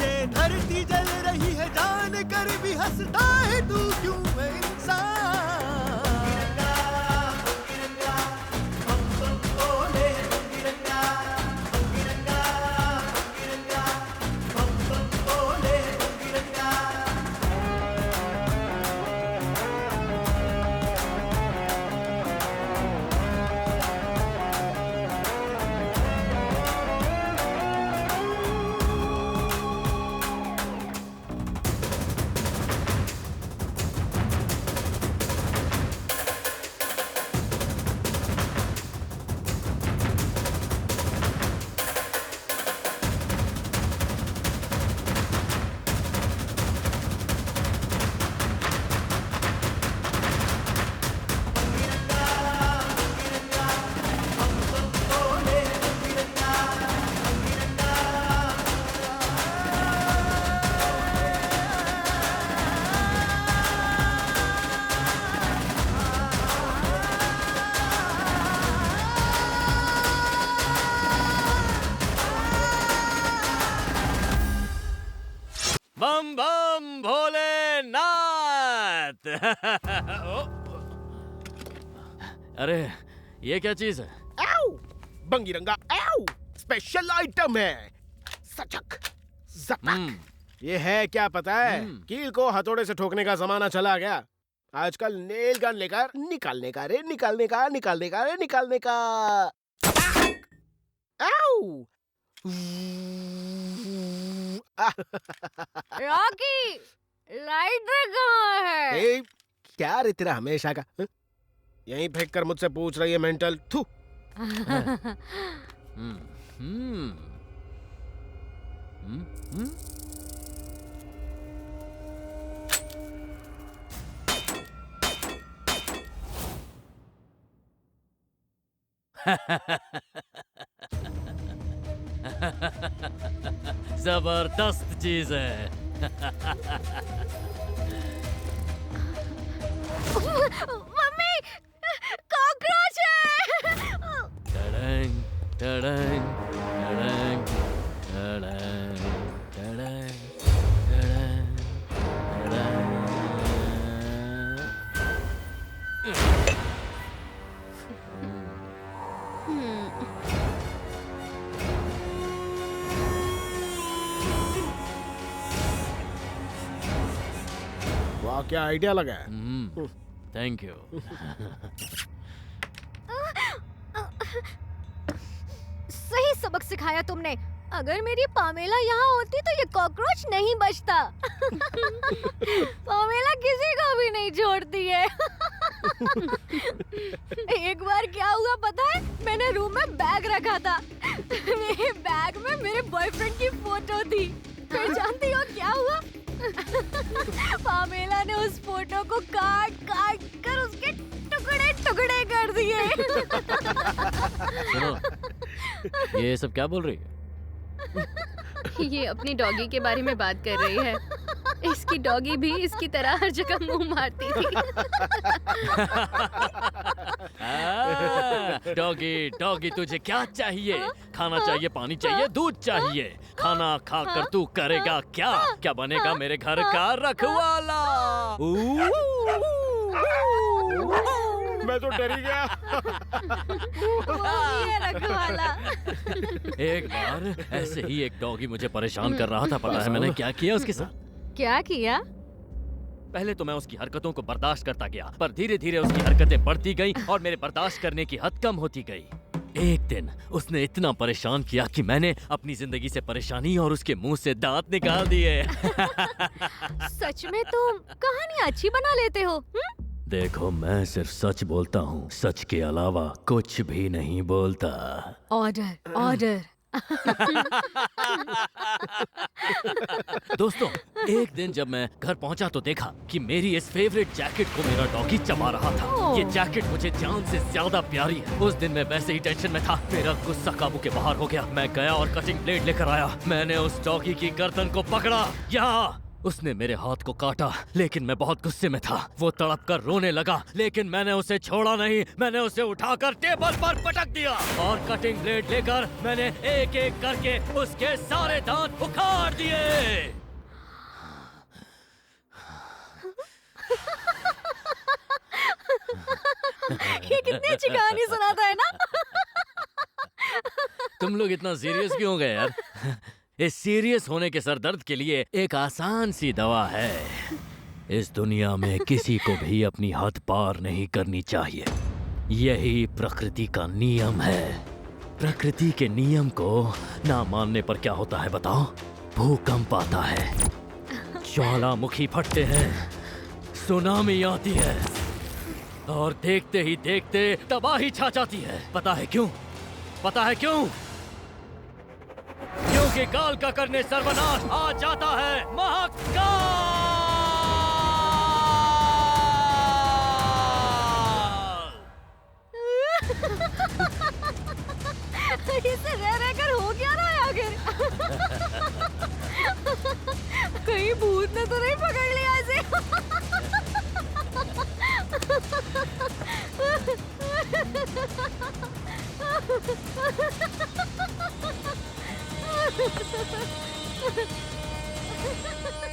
ये धरती जल रही है जान कर भी हंसता है तू, क्यों है इंसान? बम बम भोलेनाथ। अरे ये क्या चीज है? आओ, बंगिरंगा आओ, स्पेशल आइटम है। सचक जपक। ये है क्या पता है? कील को हथौड़े से ठोकने का जमाना चला गया। आजकल नेल गन लेकर निकालने का रे, निकालने का, निकालने का रे, निकालने का। आओ। रॉकी, लाइटर कहाँ है? ए, क्या रे तेरा हमेशा का? यहीं फेंक कर मुझसे पूछ रही है मेंटल। थू। जबरदस्त चीज है। मम्मी, कॉकरोच है। टडंग, टडंग, टडंग, टडंग, टडंग, टडंग, टडंग। वाह, क्या आइडिया लगा है। Thank you. सही सबक सिखाया तुमने। अगर मेरी पामेला यहाँ होती तो ये कॉकरोच नहीं बचता। पामेला किसी को भी नहीं छोड़ती है। एक बार क्या हुआ पता है? मैंने रूम में बैग रखा था। मेरे बैग में मेरे बॉयफ्रेंड की फोटो थी। फिर जानती हो क्या हुआ? पामेला ने उस फोटो को काट काट कर उसके टुकड़े टुकड़े टुकड़े कर दिए। सुनो, ये सब क्या बोल रही है? ये अपनी डॉगी के बारे में बात कर रही है। इसकी डॉगी भी इसकी तरह हर जगह मुंह मारती थी। डॉगी डॉगी तुझे क्या चाहिए? खाना चाहिए, पानी चाहिए, दूध चाहिए। खाना खाकर तू करेगा क्या? क्या बनेगा मेरे घर का रखवाला? मैं तो डर ही गया। ये रखवाला। एक बार ऐसे ही एक डॉगी मुझे परेशान कर रहा था। पता है मैंने क्या किया उसके साथ? क्या किया? पहले तो मैं उसकी हरकतों को बर्दाश्त करता गया, पर धीरे धीरे उसकी हरकतें बढ़ती गई और मेरे बर्दाश्त करने की हद कम होती गई। एक दिन उसने इतना परेशान किया कि मैंने अपनी जिंदगी से परेशानी और उसके मुंह से दांत निकाल दिए। सच में तुम कहानी अच्छी बना लेते हो। देखो, मैं सिर्फ सच बोलता हूँ, सच के अलावा कुछ भी नहीं बोलता। Order order. दोस्तों, एक दिन जब मैं घर पहुंचा तो देखा कि मेरी इस फेवरेट जैकेट को मेरा डॉगी चबा रहा था। ये जैकेट मुझे जान से ज्यादा प्यारी है। उस दिन मैं वैसे ही टेंशन में था। मेरा गुस्सा काबू के बाहर हो गया। मैं गया और कटिंग ब्लेड लेकर आया। मैंने उस डॉगी की गर्दन को पकड़ा। यहाँ उसने मेरे हाथ को काटा, लेकिन मैं बहुत गुस्से में था। वो तड़प कर रोने लगा, लेकिन मैंने उसे छोड़ा नहीं। मैंने उसे उठाकर टेबल पर पटक दिया और कटिंग ब्लेड लेकर मैंने एक एक करके उसके सारे दांत उखाड़ दिए। ये कितनी अच्छी कहानी सुनाता है ना। तुम लोग इतना सीरियस क्यों हो गए यार? इस सीरियस होने के सरदर्द के लिए एक आसान सी दवा है। इस दुनिया में किसी को भी अपनी हद पार नहीं करनी चाहिए। यही प्रकृति का नियम है। प्रकृति के नियम को ना मानने पर क्या होता है बताओ? भूकंप आता है, ज्वालामुखी फटते हैं, सुनामी आती है और देखते ही देखते तबाही छा जाती है। पता है क्यों? पता है क्यों? क्योंकि काल का करने सर्वनाश आ जाता है। महाकाल। इसे रह रहकर हो क्या रहा है आखिर? कहीं भूत ने तो नहीं पकड़ लिया इसे?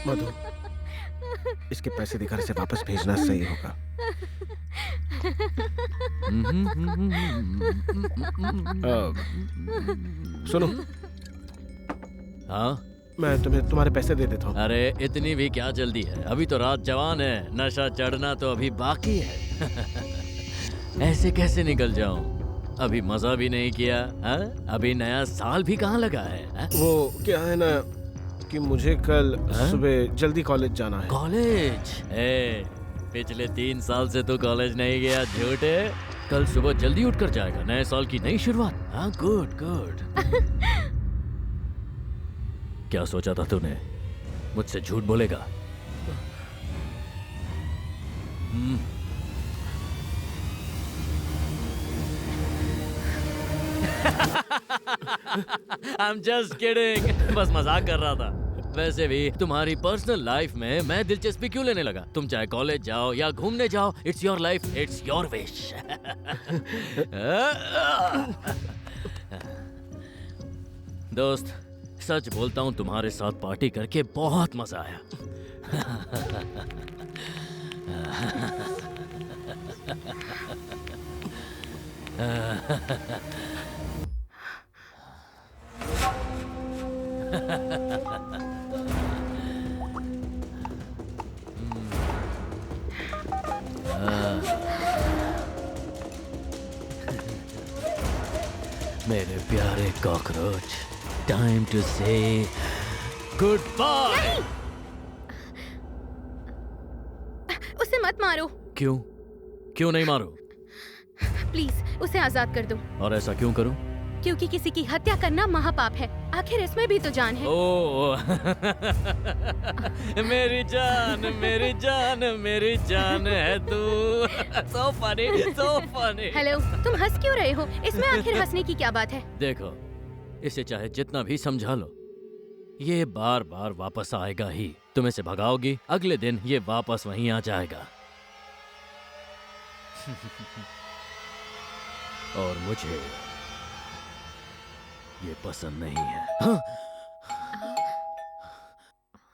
मधु, इसके पैसे दिखा से वापस भेजना सही होगा। सुनो। हाँ, मैं तुम्हें तुम्हारे पैसे दे देता हूँ। अरे इतनी भी क्या जल्दी है? अभी तो रात जवान है, नशा चढ़ना तो अभी बाकी है। ऐसे कैसे निकल जाऊं? अभी मजा भी नहीं किया। हा? अभी नया साल भी कहाँ लगा है? हा? वो क्या है ना कि मुझे कल सुबह जल्दी कॉलेज जाना है। कॉलेज? पिछले 3 साल से तो कॉलेज नहीं गया, झूठे। कल सुबह जल्दी उठकर जाएगा, नए साल की नई शुरुआत। हाँ, गुड गुड। क्या सोचा था तूने? मुझसे झूठ बोलेगा? I'm just kidding. बस मजाक कर रहा था। वैसे भी तुम्हारी पर्सनल लाइफ में मैं दिलचस्पी क्यों लेने लगा? तुम चाहे कॉलेज जाओ या घूमने जाओ, it's your life, it's your wish. दोस्त, सच बोलता हूँ, तुम्हारे साथ पार्टी करके बहुत मजा आया। मेरे प्यारे कॉकरोच, टाइम टू से गुड बाय। उसे मत मारो। क्यों? क्यों नहीं मारो? प्लीज उसे आजाद कर दो। और ऐसा क्यों करूं? क्योंकि किसी की हत्या करना महापाप है। आखिर इसमें भी तो जान है। ओह मेरी जान, मेरी जान, मेरी जान है तू। so funny, so funny. Hello, तुम हंस क्यों रहे हो? इसमें आखिर हंसने की क्या बात है? देखो, इसे चाहे जितना भी समझा लो, ये बार बार वापस आएगा ही। तुम इसे भगाओगी, अगले दिन ये वापस वहीं आ जाएगा। और मुझे ये पसंद नहीं है। हाँ?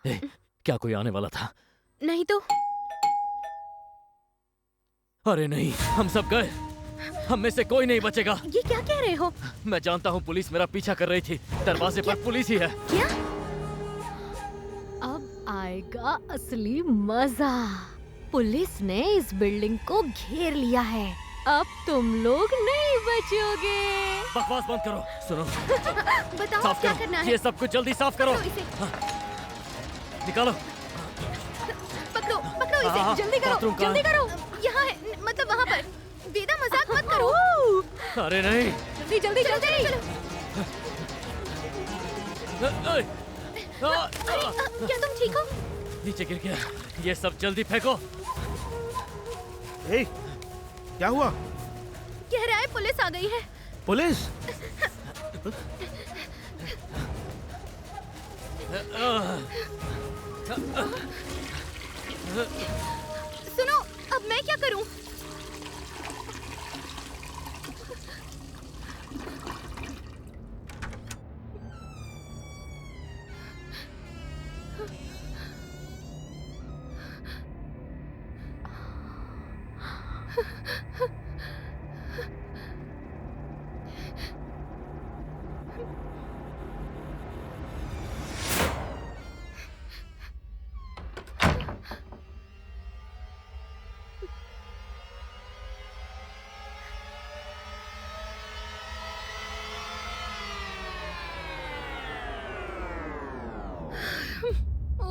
ए, क्या कोई आने वाला था? नहीं तो। अरे नहीं, हम सब गए। हम में से कोई नहीं बचेगा। ये क्या कह रहे हो? मैं जानता हूँ पुलिस मेरा पीछा कर रही थी। दरवाजे पर पुलिस ही है। क्या? अब आएगा असली मजा। पुलिस ने इस बिल्डिंग को घेर लिया है। अब तुम लोग नहीं बचोगे। बकवास बंद करो। सुनो, बताओ साफ क्या करो। करना है? ये सब कुछ जल्दी साफ करो। पकड़ो इसे। निकालो। पकड़ो, पकड़ो इसे। हाँ, जल्दी करो, बाथरूम कहाँ जल्दी करो। यहाँ है, मतलब वहाँ पर। वेदा मजाक मत करो। अरे नहीं। जल्दी जल्दी जल्दी। क्या तुम ठीक हो? नीचे गिर गया। ये सब जल्दी फेंको। ए, क्या हुआ? कह रहा है पुलिस आ गई है। पुलिस? सुनो, अब मैं क्या करूं?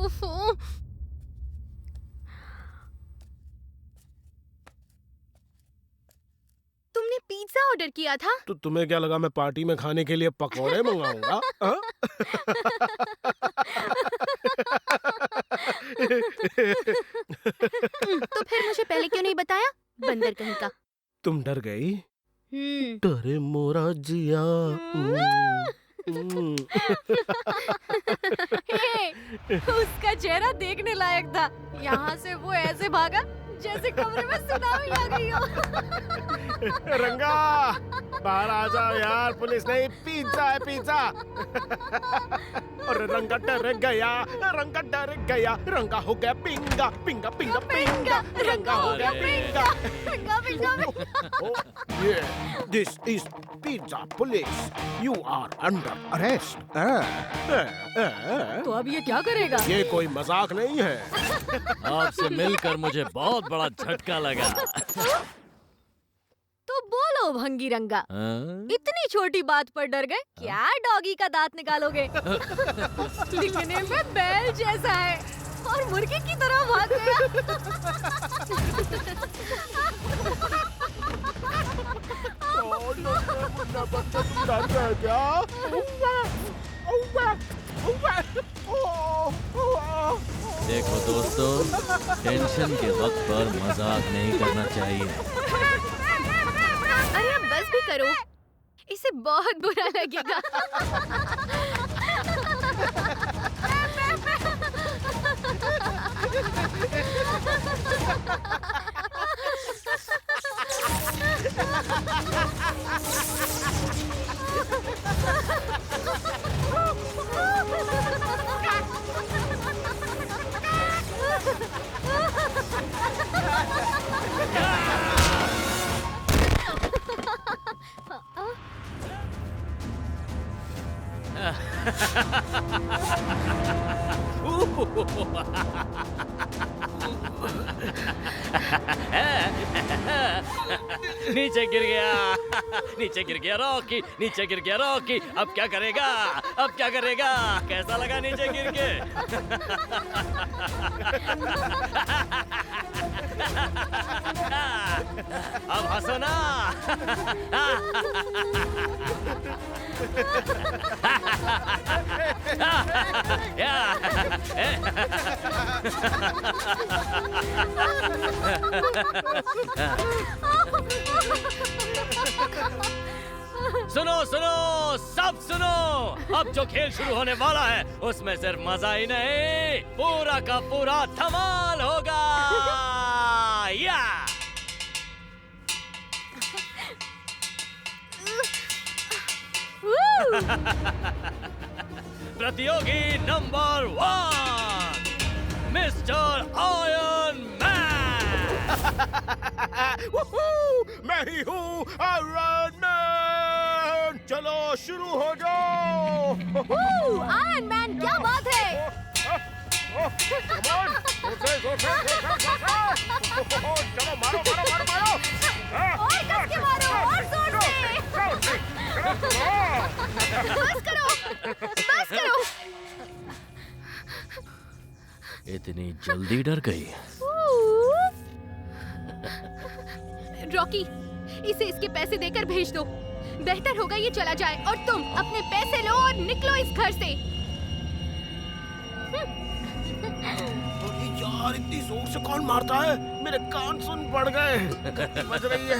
ओफो। तुमने पिज्जा ऑर्डर किया था? तो तुम्हें क्या लगा मैं पार्टी में खाने के लिए पकौड़े मंगाऊंगा? हाँ? तो फिर मुझे पहले क्यों नहीं बताया? बंदर कहीं का। तुम डर गई? हम्म। डरे मोरा जिया। हे, उसका चेहरा देखने लायक था। यहाँ से वो ऐसे भागा जैसे कमरे में सुनामी आ गई हो। रंगा, बाहर आ जाओ यार, पुलिस नहीं, पिज्जा है पिज्जा। और रंगा डर गया, रंगा डर गया, रंगा हो गया पिंगा पिंगा पिंगा पिंगा, रंगा हो गया पिंगा। पिंगा पिंगा पिंगा। This is pizza police. You are under arrest. तो अब ये क्या करेगा? ये कोई मजाक नहीं है। आपसे मिलकर मुझे बहुत बड़ा झटका लगा। तो बोलो भंगी रंगा, हाँ? इतनी छोटी बात पर डर गए? क्या डॉगी का दांत निकालोगे? दिखने में बैल जैसा है और मुर्गी की तरह भाग गया। डर गए क्या? देखो दोस्तों, टेंशन के वक्त पर मजाक नहीं करना चाहिए। अरे अब बस भी करो, इसे बहुत बुरा लगेगा। नीचे गिर गया, नीचे गिर गया रॉकी, नीचे गिर गया रॉकी। अब क्या करेगा? अब क्या करेगा? कैसा लगा नीचे गिर के? अब हंसो ना। सुनो सुनो सब सुनो, अब जो खेल शुरू होने वाला है उसमें सिर्फ मजा ही नहीं, पूरा का पूरा धमाल होगा। या प्रतियोगी नंबर 1 मिस्टर आयरन मैन। मैं ही हूँ आयरन मैन। चलो शुरू हो जाओ। आयरन मैन क्या बात है? चलो मारो मारो मारो मारो। और कस के मारो, और जोर से। बस करो, बस करो। इतनी जल्दी डर गई? रॉकी, इसे इसके पैसे देकर भेज दो। बेहतर होगा ये चला जाए और तुम अपने पैसे लो और निकलो इस घर से। यार इतनी जोर से कौन मारता है? मेरे कान सुन पड़ गए। बज रही है।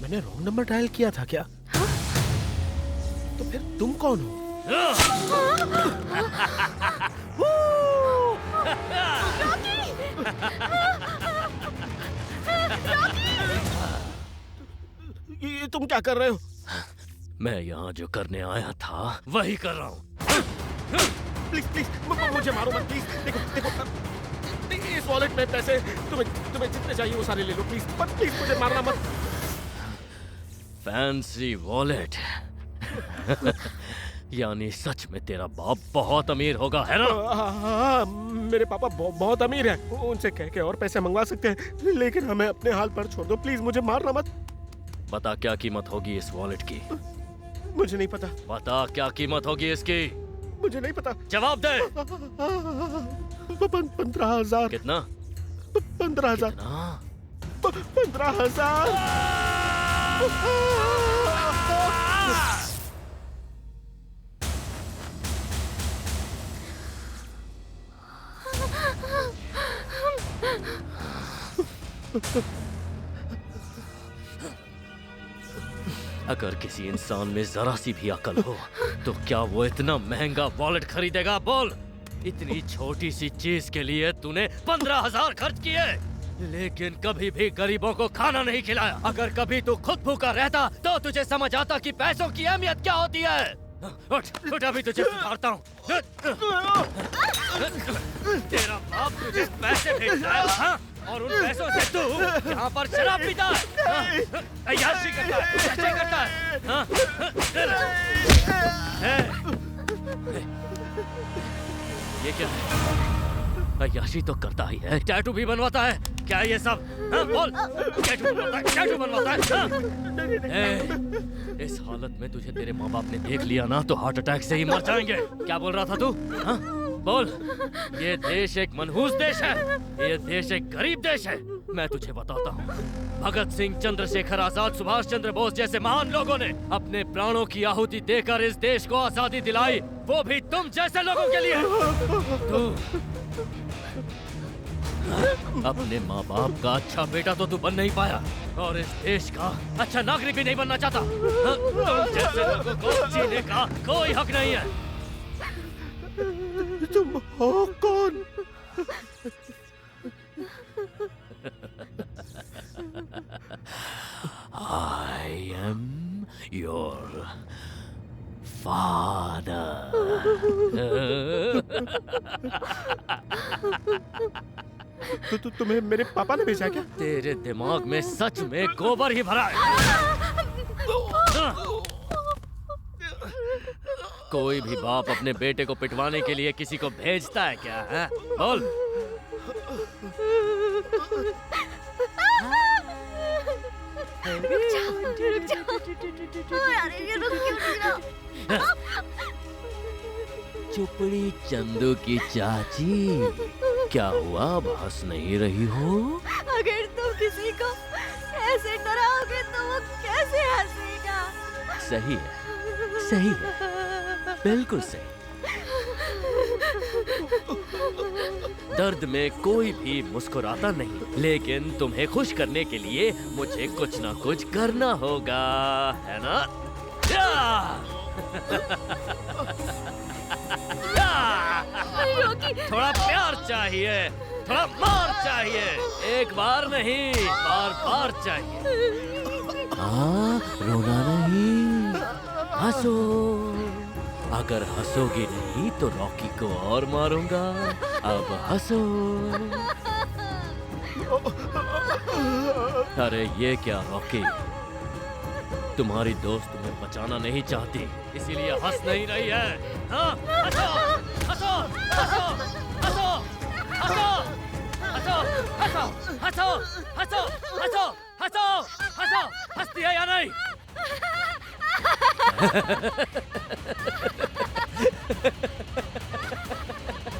मैंने रॉन्ग नंबर डायल किया था क्या? हाँ? तो फिर तुम कौन हो? ये तुम क्या कर रहे हो? मैं यहाँ जो करने आया था वही कर रहा हूँ। प्लीज प्लीज मुझे मारो मत प्लीज। देखो देखो इस वॉलेट में पैसे तुम्हें जितने चाहिए वो सारे ले लो प्लीज। पर प्लीज मुझे मारना मत। Fancy wallet. यानी सच में तेरा बाप बहुत अमीर होगा, है ना? हाँ, मेरे पापा बहुत अमीर हैं। उनसे कह के और पैसे मंगवा सकते हैं, लेकिन हमें अपने हाल पर छोड़ दो प्लीज। मुझे मारना मत। बता क्या कीमत होगी इस वॉलेट की? मुझे नहीं पता। बता क्या कीमत होगी इसकी? मुझे नहीं पता। जवाब दे। 15,000। कितना? 15,000। 15,000। अगर किसी इंसान में जरा सी भी अकल हो तो क्या वो इतना महंगा वॉलेट खरीदेगा? बोल। इतनी छोटी सी चीज के लिए तूने 15,000 खर्च किए, लेकिन कभी भी गरीबों को खाना नहीं खिलाया। अगर कभी तू खुद भूखा रहता तो तुझे समझ आता कि पैसों की अहमियत क्या होती है। उठ उठ, अभी तुझे सिखाता हूँ। तेरा बाप तुझे पैसे भेजता है, हाँ? और उन पैसों से तू यहाँ पर शराब पीता है, अय्याशी करता है, नशे करता है, हाँ? ये क्या है? अय्याशी तो करता ही है, टैटू भी बनवाता है। क्या ये सब? हाँ, बोल। टैटू बनवाता है, हाँ? इस हालत में तुझे तेरे माँ बाप ने देख लिया ना तो हार्ट अटैक से ही मर जाएंगे। क्या बोल रहा था तू? हाँ? बोल। ये देश एक मनहूस देश है, ये देश एक गरीब देश है। मैं तुझे बताता हूँ, भगत सिंह, चंद्रशेखर आजाद, सुभाष चंद्र बोस जैसे महान लोगों ने अपने प्राणों की आहुति देकर इस देश को आजादी दिलाई, वो भी तुम जैसे लोगों के लिए। तू अपने माँ बाप का अच्छा बेटा तो तू बन नहीं पाया और इस देश का अच्छा नागरिक भी नहीं बनना चाहता। तुम जैसे लोगों को जीने का कोई हक नहीं है। तुम हो कौन? I am your father. तुम्हें मेरे पापा ने भेजा क्या? तेरे दिमाग में सच में गोबर ही भरा है। कोई भी बाप अपने बेटे को पिटवाने के लिए किसी को भेजता है क्या? है? बोल। चुपड़ी चंदू की चाची, क्या हुआ, अब हंस नहीं रही हो? अगर तुम किसी को ऐसे डराओगे तो वो कैसे हंसेगा? सही है, सही है, बिल्कुल सही। दर्द में कोई भी मुस्कुराता नहीं, लेकिन तुम्हें खुश करने के लिए मुझे कुछ ना कुछ करना होगा, है ना? थोड़ा प्यार चाहिए, थोड़ा मार चाहिए, एक बार नहीं, बार बार चाहिए। हाँ, रोना नहीं, हंसो। अगर हंसोगी नहीं तो रॉकी को और मारूंगा। अब हंसो। अरे ये क्या रॉकी, तुम्हारी दोस्त तुम्हें बचाना नहीं चाहती, इसीलिए हंस नहीं रही है। हाँ, हंसो, हंसो, हंसो, हंसो, हंसो, हंसो, हंसो, हंसो, हंसो, हंसो, हंसो, हंसो, हंसती है या नहीं?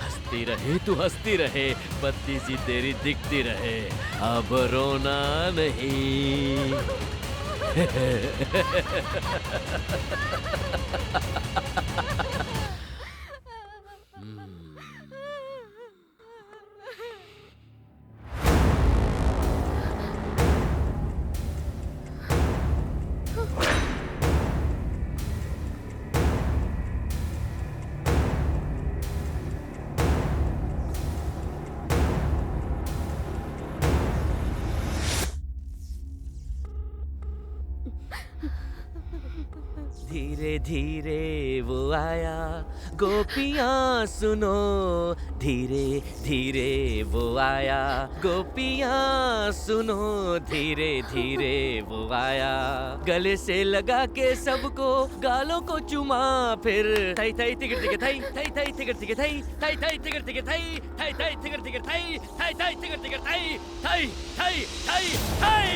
हंसती रहे तू, हंसती रहे, बत्ती सी तेरी दिखती रहे, अब रोना नहीं। धीरे धीरे वो आया, गोपियाँ सुनो, धीरे धीरे वो आया, गोपियाँ सुनो, धीरे धीरे वो आया, गले से लगा के सबको गालों को चुमा, फिर थई थई तिगर तिगर थई, थई थई तिगर तिगर थई, थई थई तिगर तिगर थई, थई थई तिगर तिगर थई, थई थई तिगर तिगर थई, थई थई थई थई।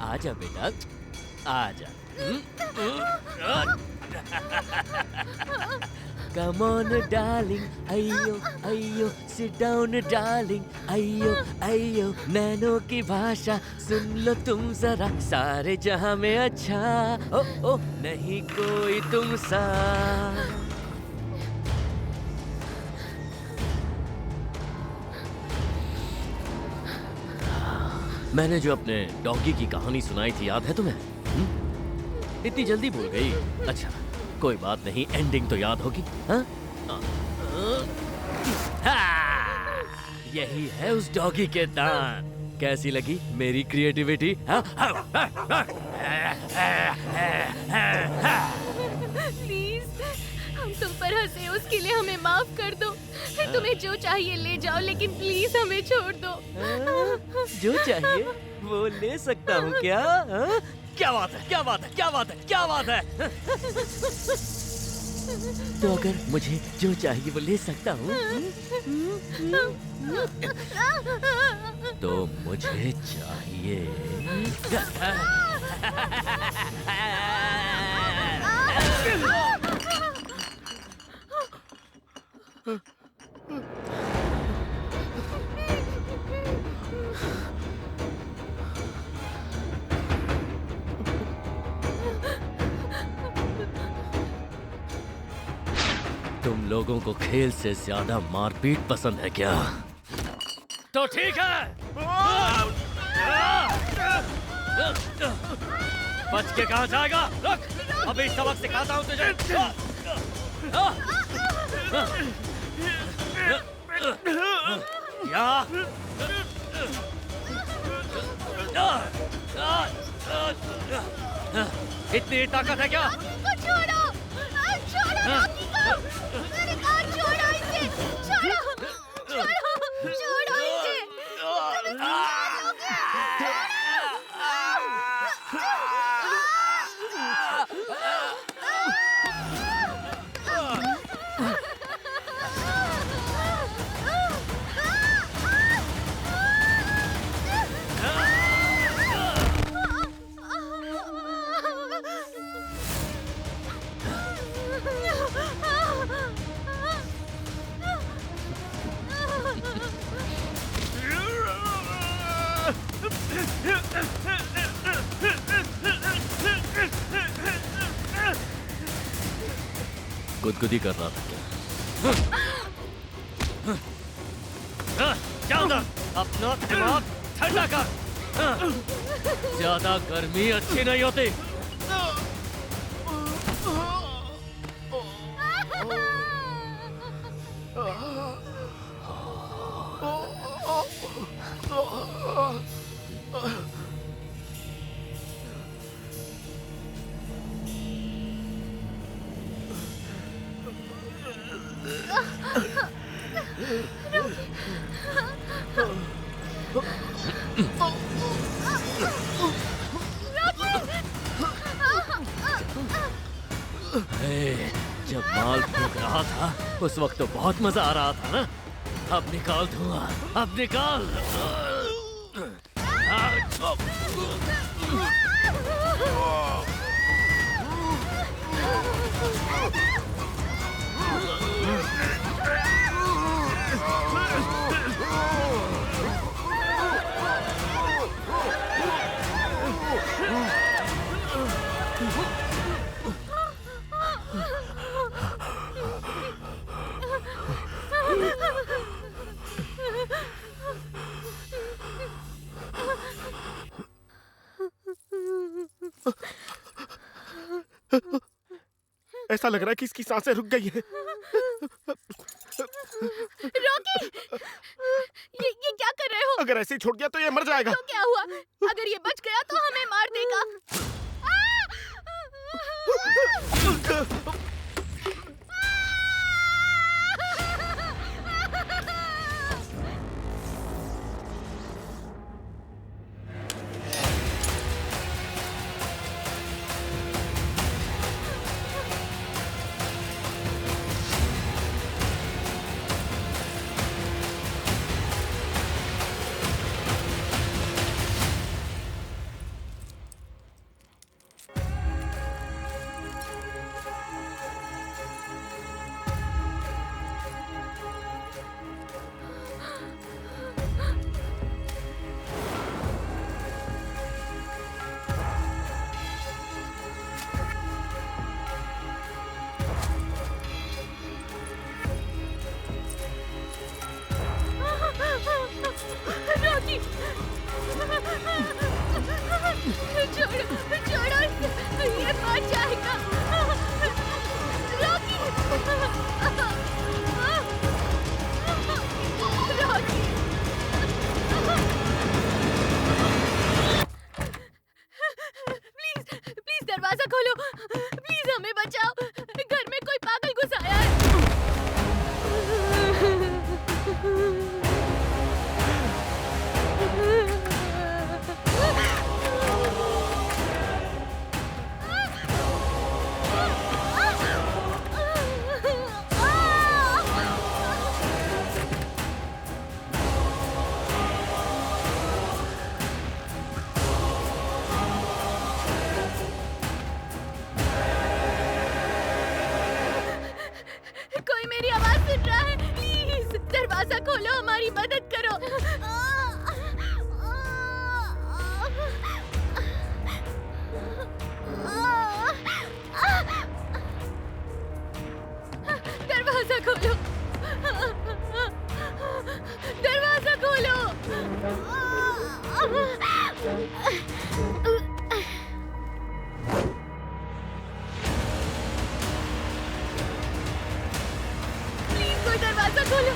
आजा बेटा, आजा। Come on darling, अयो अयो, sit down darling, अयो अयो, नैनों की भाषा सुन लो तुम जरा, सारे जहां में अच्छा ओ ओ नहीं कोई तुम सा। मैंने जो अपने डॉगी की कहानी सुनाई थी, याद है तुम्हें? इतनी जल्दी भूल गई? अच्छा कोई बात नहीं, एंडिंग तो याद होगी। हाँ? यही है उस डॉगी के दांत। कैसी लगी मेरी क्रिएटिविटी? प्लीज, हम तुम पर हंसे, उसके लिए हमें माफ कर दो। तुम्हें जो चाहिए ले जाओ, लेकिन प्लीज हमें छोड़ दो। जो चाहिए वो ले सकता हूँ क्या? हा? क्या बात है, क्या बात है, क्या बात है, क्या बात है? तो अगर मुझे जो चाहिए वो ले सकता हूँ, तो मुझे चाहिए तुम लोगों को खेल से ज्यादा मारपीट पसंद है क्या? तो ठीक है, बच के कहाँ जाएगा? रुक, अभी सबक सिखाता हूँ तुझे। इतनी ताकत है क्या? छोड़ो, छोड़ो रॉकी को, मेरे को छोड़ो इसे, छोड़ो, छोड़ो, छोड़ो इसे, तुम क्या लोगे? छोड़ो। गुदगुदी कर रहा था क्या? क्या उधर? अपना दिमाग ठंडा कर। ज्यादा गर्मी अच्छी नहीं होती। जब माल फूक रहा था उस वक्त तो बहुत मजा आ रहा था ना। अब निकाल धुआं, अब निकाल। ऐसा लग रहा है कि इसकी सांसें रुक गई है। रॉकी, ये क्या कर रहे हो? अगर ऐसे ही छोड़ दिया तो ये मर जाएगा। तो क्या हुआ? अगर ये बच गया तो हमें मार देगा। रॉकी, छोड़ो, ये मर जाएगा। रॉकी, रॉकी, प्लीज दरवाजा खोलो। प्लीज हमें बचाओ। घर में कोई पागल घुस आया है। कोई मेरी आवाज सुन रहा है? प्लीज दरवाजा खोलो, हमारी मदद करो। दरवाजा खोलो, दरवाजा खोलो। प्लीज कोई दरवाजा खोलो।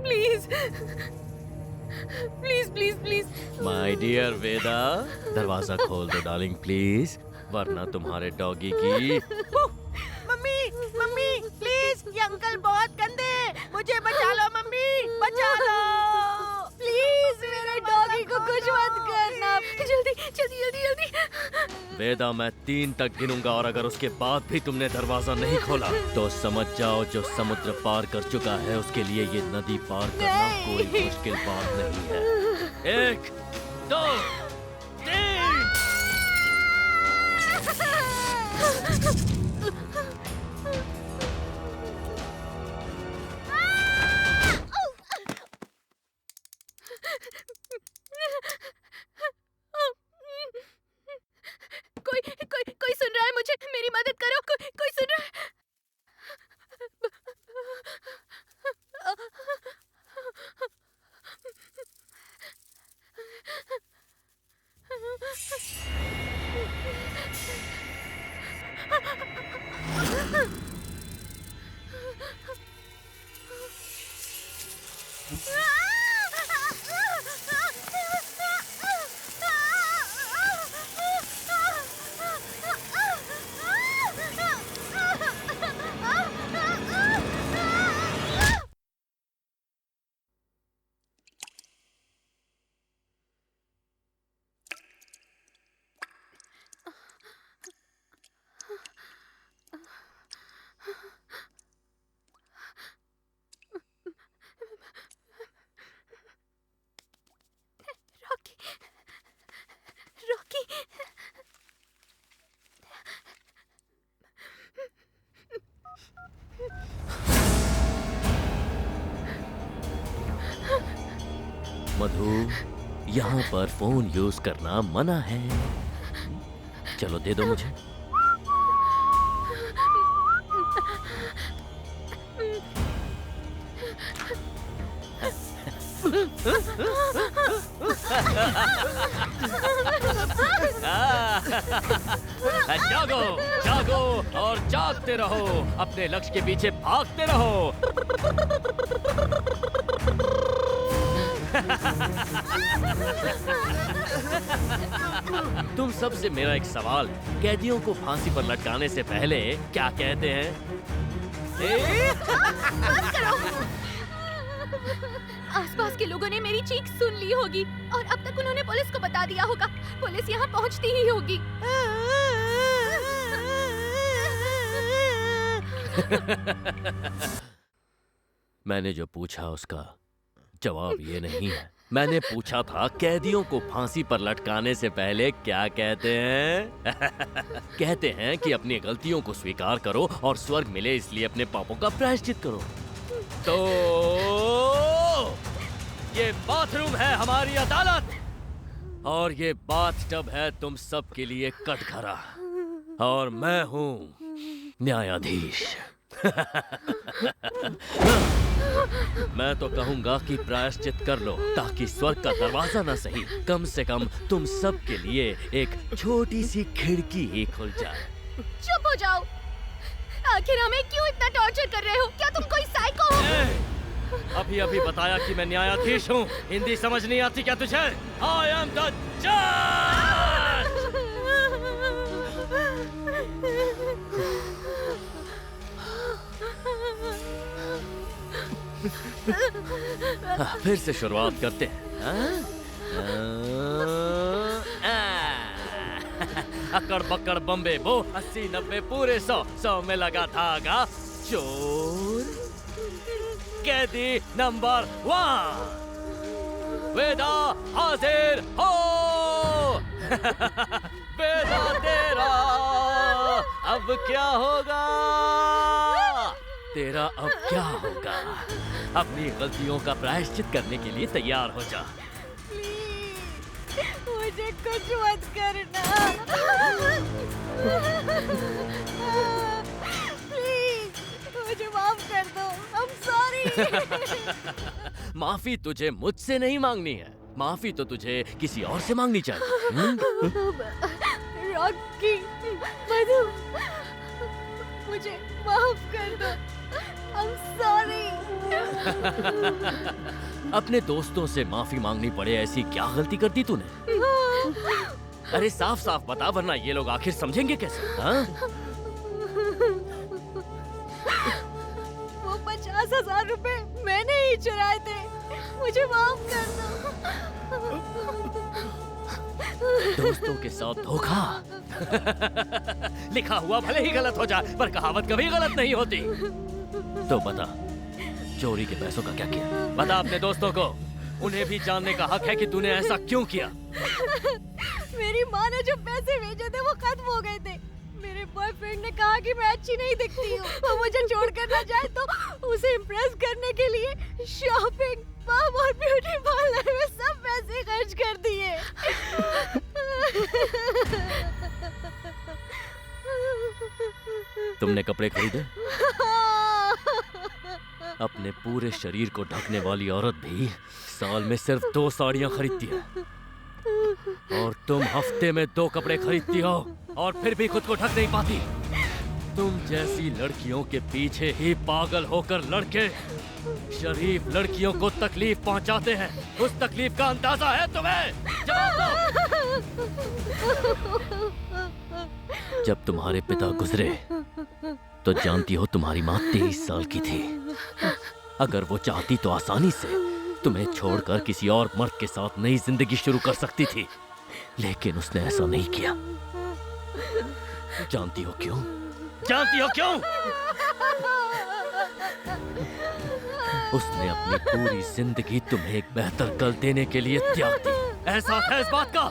Please please please please. My dear Veda, दरवाजा खोल दो डार्लिंग प्लीज, वरना तुम्हारे डॉगी की। मम्मी मम्मी प्लीज, ये अंकल बहुत गंदे हैं। मुझे बचा लो मम्मी, बचा लो प्लीज मेरे डॉगी को कुछ मत करना। जल्दी जल्दी जल्दी जल्दी। वेदा, मैं 3 तक गिनूंगा और अगर उसके बाद भी तुमने दरवाजा नहीं खोला तो समझ जाओ जो समुद्र पार कर चुका है उसके लिए ये नदी पार करना कोई मुश्किल बात नहीं है। 1 2 3। कोई सुन रहा है मुझे? मेरी मदद करो, कोई सुन रहा है? रॉकी, मधु, यहाँ पर फोन यूज करना मना है। चलो दे दो मुझे। जागो जागो और जागते रहो, अपने लक्ष्य के पीछे भागते रहो। तुम सबसे मेरा एक सवाल है, कैदियों को फांसी पर लटकाने से पहले क्या कहते हैं? आसपास के लोगों ने मेरी चीख सुन ली होगी और अब तक उन्होंने पुलिस को बता दिया होगा। पुलिस यहाँ पहुँचती ही होगी। मैंने जो पूछा उसका जवाब ये नहीं है। मैंने पूछा था कैदियों को फांसी पर लटकाने से पहले क्या कहते हैं? कहते हैं कि अपनी गलतियों को स्वीकार करो और स्वर्ग मिले इसलिए अपने पापों का प्रायश्चित करो। तो ये बाथरूम है हमारी अदालत और ये बाथटब है तुम सब के लिए कटघरा और मैं हूँ न्यायाधीश। मैं तो कहूंगा कि प्रायश्चित कर लो ताकि स्वर्ग का दरवाजा ना सही, कम से कम तुम सब के लिए एक छोटी सी खिड़की ही खुल जाए। चुप हो जाओ। आखिर हमें क्यों इतना टॉर्चर कर रहे हो? क्या तुम कोई साइको हो? अभी अभी बताया कि मैं न्यायाधीश हूँ। हिंदी समझ नहीं आती क्या तुझे? I am the judge! फिर से शुरुआत करते हैं। अकड़ बकड़ बम्बे बो 80 90 पूरे 100 में लगा धागा। चोर कैदी नंबर 1 वेदा हाजिर हो। वेदा तेरा अब क्या होगा? तेरा अब क्या होगा? अपनी गलतियों का प्रायश्चित करने के लिए तैयार हो जा। मुझे कुछ मत करना। प्लीज मुझे माफ कर दो। I'm sorry। माफी तुझे मुझसे नहीं मांगनी है, माफी तो तुझे किसी और से मांगनी चाहिए। रॉकी, मधु, मुझे माफ कर दो। I'm sorry। अपने दोस्तों से माफी मांगनी पड़े ऐसी क्या गलती कर दी तूने? अरे साफ साफ बता वरना ये लोग आखिर समझेंगे कैसे? हाँ? वो 50,000 रुपए मैंने ही चुराए थे। मुझे माफ कर दो। दोस्तों के साथ धोखा। लिखा हुआ भले ही गलत हो जाए, पर कहावत कभी गलत नहीं होती। तो बता, चोरी के पैसों का क्या किया? बता अपने दोस्तों को, उन्हें भी जानने का हक है कि तूने ऐसा क्यों किया। मेरी माँ ने जो पैसे भेजे थे वो खत्म हो गए थे। मेरे बॉयफ्रेंड ने कहा कि मैं अच्छी नहीं दिखती हूँ, वो मुझे छोड़ कर ना जाए, तो उसे इम्प्रेस करने के लिए शॉपिंग, पब और ब्यूटी पार्लर में सब पैसे खर्च कर दिए। तुमने कपड़े खरीदे? अपने पूरे शरीर को ढकने वाली औरत भी साल में सिर्फ 2 साड़ियां खरीदती है, और तुम हफ्ते में 2 कपड़े खरीदती हो और फिर भी खुद को ढक नहीं पाती। तुम जैसी लड़कियों के पीछे ही पागल होकर लड़के शरीफ लड़कियों को तकलीफ पहुंचाते हैं। उस तकलीफ का अंदाजा है तुम्हें? जवाब दो। जब तुम्हारे पिता गुजरे तो जानती हो तुम्हारी माँ 23 साल की थी। अगर वो चाहती तो आसानी से तुम्हें छोड़कर किसी और मर्द के साथ नई जिंदगी शुरू कर सकती थी, लेकिन उसने ऐसा नहीं किया। जानती हो क्यों? जानती हो क्यों? उसने अपनी पूरी जिंदगी तुम्हें एक बेहतर कल देने के लिए त्याग दी। एहसास है इस बात का?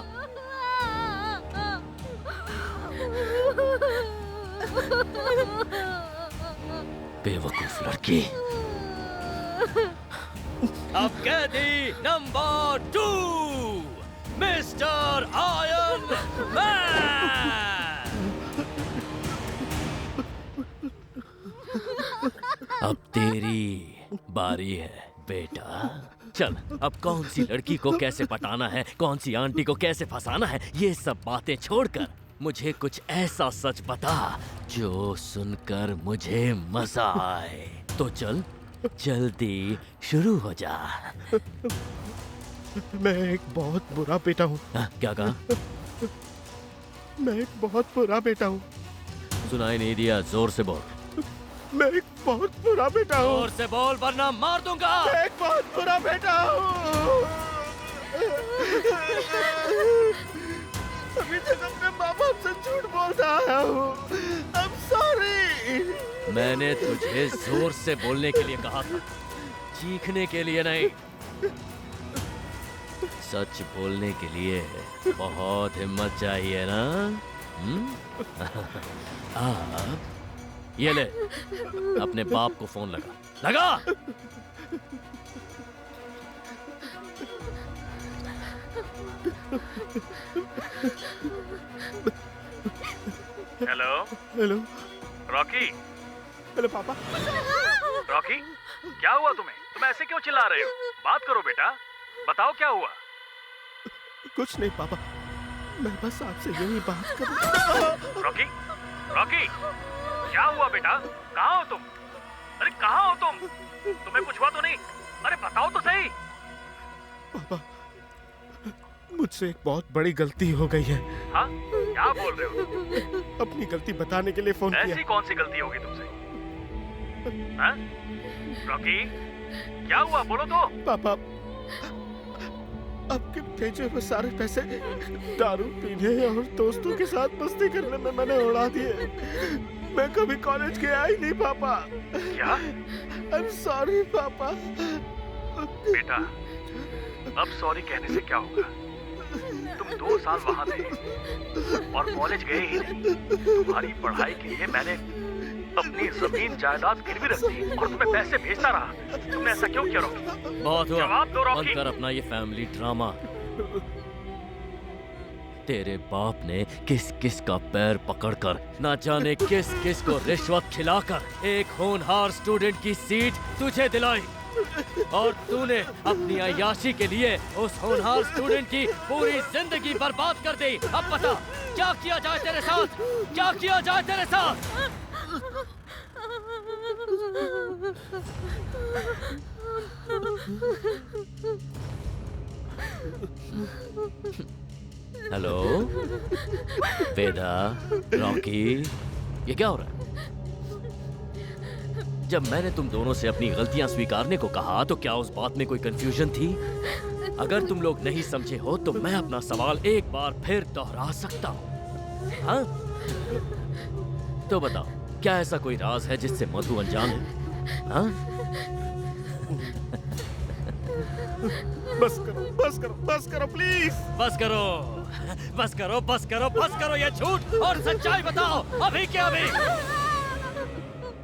बेवकूफ लड़की। अब कैदी नंबर 2, मिस्टर आयरन मैन। अब तेरी बारी है बेटा। चल, अब कौन सी लड़की को कैसे पटाना है, कौन सी आंटी को कैसे फंसाना है, ये सब बातें छोड़कर मुझे कुछ ऐसा सच बता जो सुनकर मुझे मजा आए। तो चल, जल्दी शुरू हो जा। मैं एक बहुत बुरा बेटा हूँ। क्या कहा? मैं एक बहुत बुरा बेटा हूँ। सुनाई नहीं दिया, जोर से बोल। मैं एक बहुत बुरा बेटा हूँ। जोर से बोल वरना मार दूंगा। मैं एक बहुत बुरा बेटा हूँ। अभी तक अपने माँ बाप से झूठ बोलता आया हूँ। I'm sorry। मैंने तुझे जोर से बोलने के लिए कहा था, चीखने के लिए नहीं। सच बोलने के लिए बहुत हिम्मत चाहिए ना? ये ले, अपने बाप को फोन लगा। Hello hello Rocky. हेलो पापा। रॉकी, क्या हुआ तुम्हें? तुम ऐसे क्यों चिल्ला रहे हो? बात करो बेटा, बताओ क्या हुआ? कुछ नहीं पापा, मैं बस आपसे यही बात कर। रॉकी, रॉकी, क्या हुआ बेटा? कहाँ हो तुम? अरे कहाँ हो तुम? तुम्हें कुछ हुआ तो नहीं? अरे बताओ तो सही। पापा, मुझसे एक बहुत बड़ी गलती हो गई है। हाँ? क्या बोल रहे हो तुम? अपनी गलती बताने के लिए फोन किया। ऐसी कौन सी गलती होगी तुमसे? हाँ? रॉकी, क्या हुआ? बोलो तो। पापा, आपके भेजे हुए सारे पैसे दारू पीने और दोस्तों के साथ मस्ती करने में मैंने उड़ा दिए। मैं कभी कॉलेज गया ही नहीं पापा। क्या? I'm sorry पापा। बेटा, अब सॉरी कहने से क्या होगा? तुम 2 साल वहाँ थे और कॉलेज गए ही नहीं। तुम्हारी पढ़ाई के लिए मैंने अपनी जमीन जायदाद गिरवी रख दी और तुम्हें पैसे भेजता रहा। तुमने ऐसा क्यों किया रॉकी? बहुत हुआ, जवाब दो रॉकी। बंद कर अपना ये फैमिली ड्रामा। तेरे बाप ने किस किस का पैर पकड़कर, ना जाने किस किस को रिश्वत खिलाकर एक होनहार स्टूडेंट की सीट तुझे दिलाई, और तूने अपनी अय्याशी के लिए उस होनहार स्टूडेंट की पूरी जिंदगी बर्बाद कर दी। अब बता, क्या किया जाए तेरे साथ? क्या किया जाए तेरे साथ? हेलो वेदा, रॉकी, ये क्या हो रहा है? जब मैंने तुम दोनों से अपनी गलतियां स्वीकारने को कहा तो क्या उस बात में कोई कंफ्यूजन थी? अगर तुम लोग नहीं समझे हो तो मैं अपना सवाल एक बार फिर दोहरा सकता हूँ। हाँ? तो बताओ, क्या ऐसा कोई राज है जिससे मधु अनजान है? हाँ? बस करो, बस करो, बस करो प्लीज। बस करो, बस करो, बस करो, बस करो ये झूठ और सच्चाई बताओ अभी के अभी।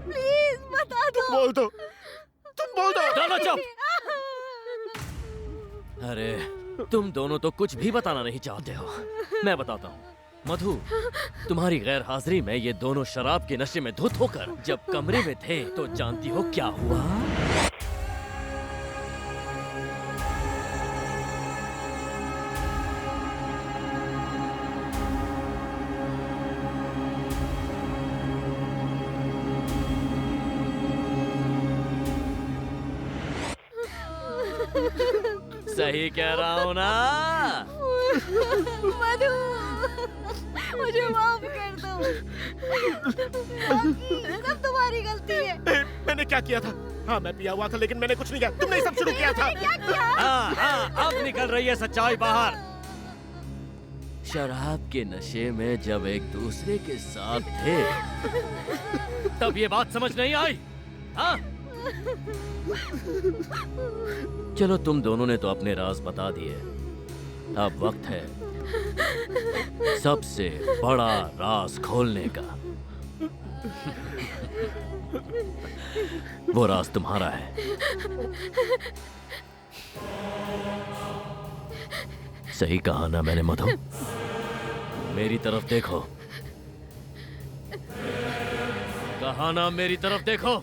प्लीज बता दो। बोल दो, तुम बोल दो। दोनों चुप। अरे तुम दोनों तो कुछ भी बताना नहीं चाहते हो। मैं बताता हूँ। मधु, तुम्हारी गैर हाजिरी में ये दोनों शराब के नशे में धुत होकर जब कमरे में थे तो जानती हो क्या हुआ? सही कह रहा हूँ ना? मधु, मुझे माफ कर दो। सब तुम्हारी गलती है। मैंने क्या किया था? हाँ, मैं पिया हुआ था लेकिन मैंने कुछ नहीं किया। तुमने सब शुरू किया था। क्या किया? हाँ, अब निकल रही है सच्चाई बाहर। शराब के नशे में जब एक दूसरे के साथ थे तब ये बात समझ नहीं आई? हाँ? चलो, तुम दोनों ने तो अपने राज बता दिए। अब वक्त है सबसे बड़ा राज खोलने का। वो राज तुम्हारा है। सही कहा ना मैंने मधु? मेरी तरफ देखो। कहा ना मेरी तरफ देखो?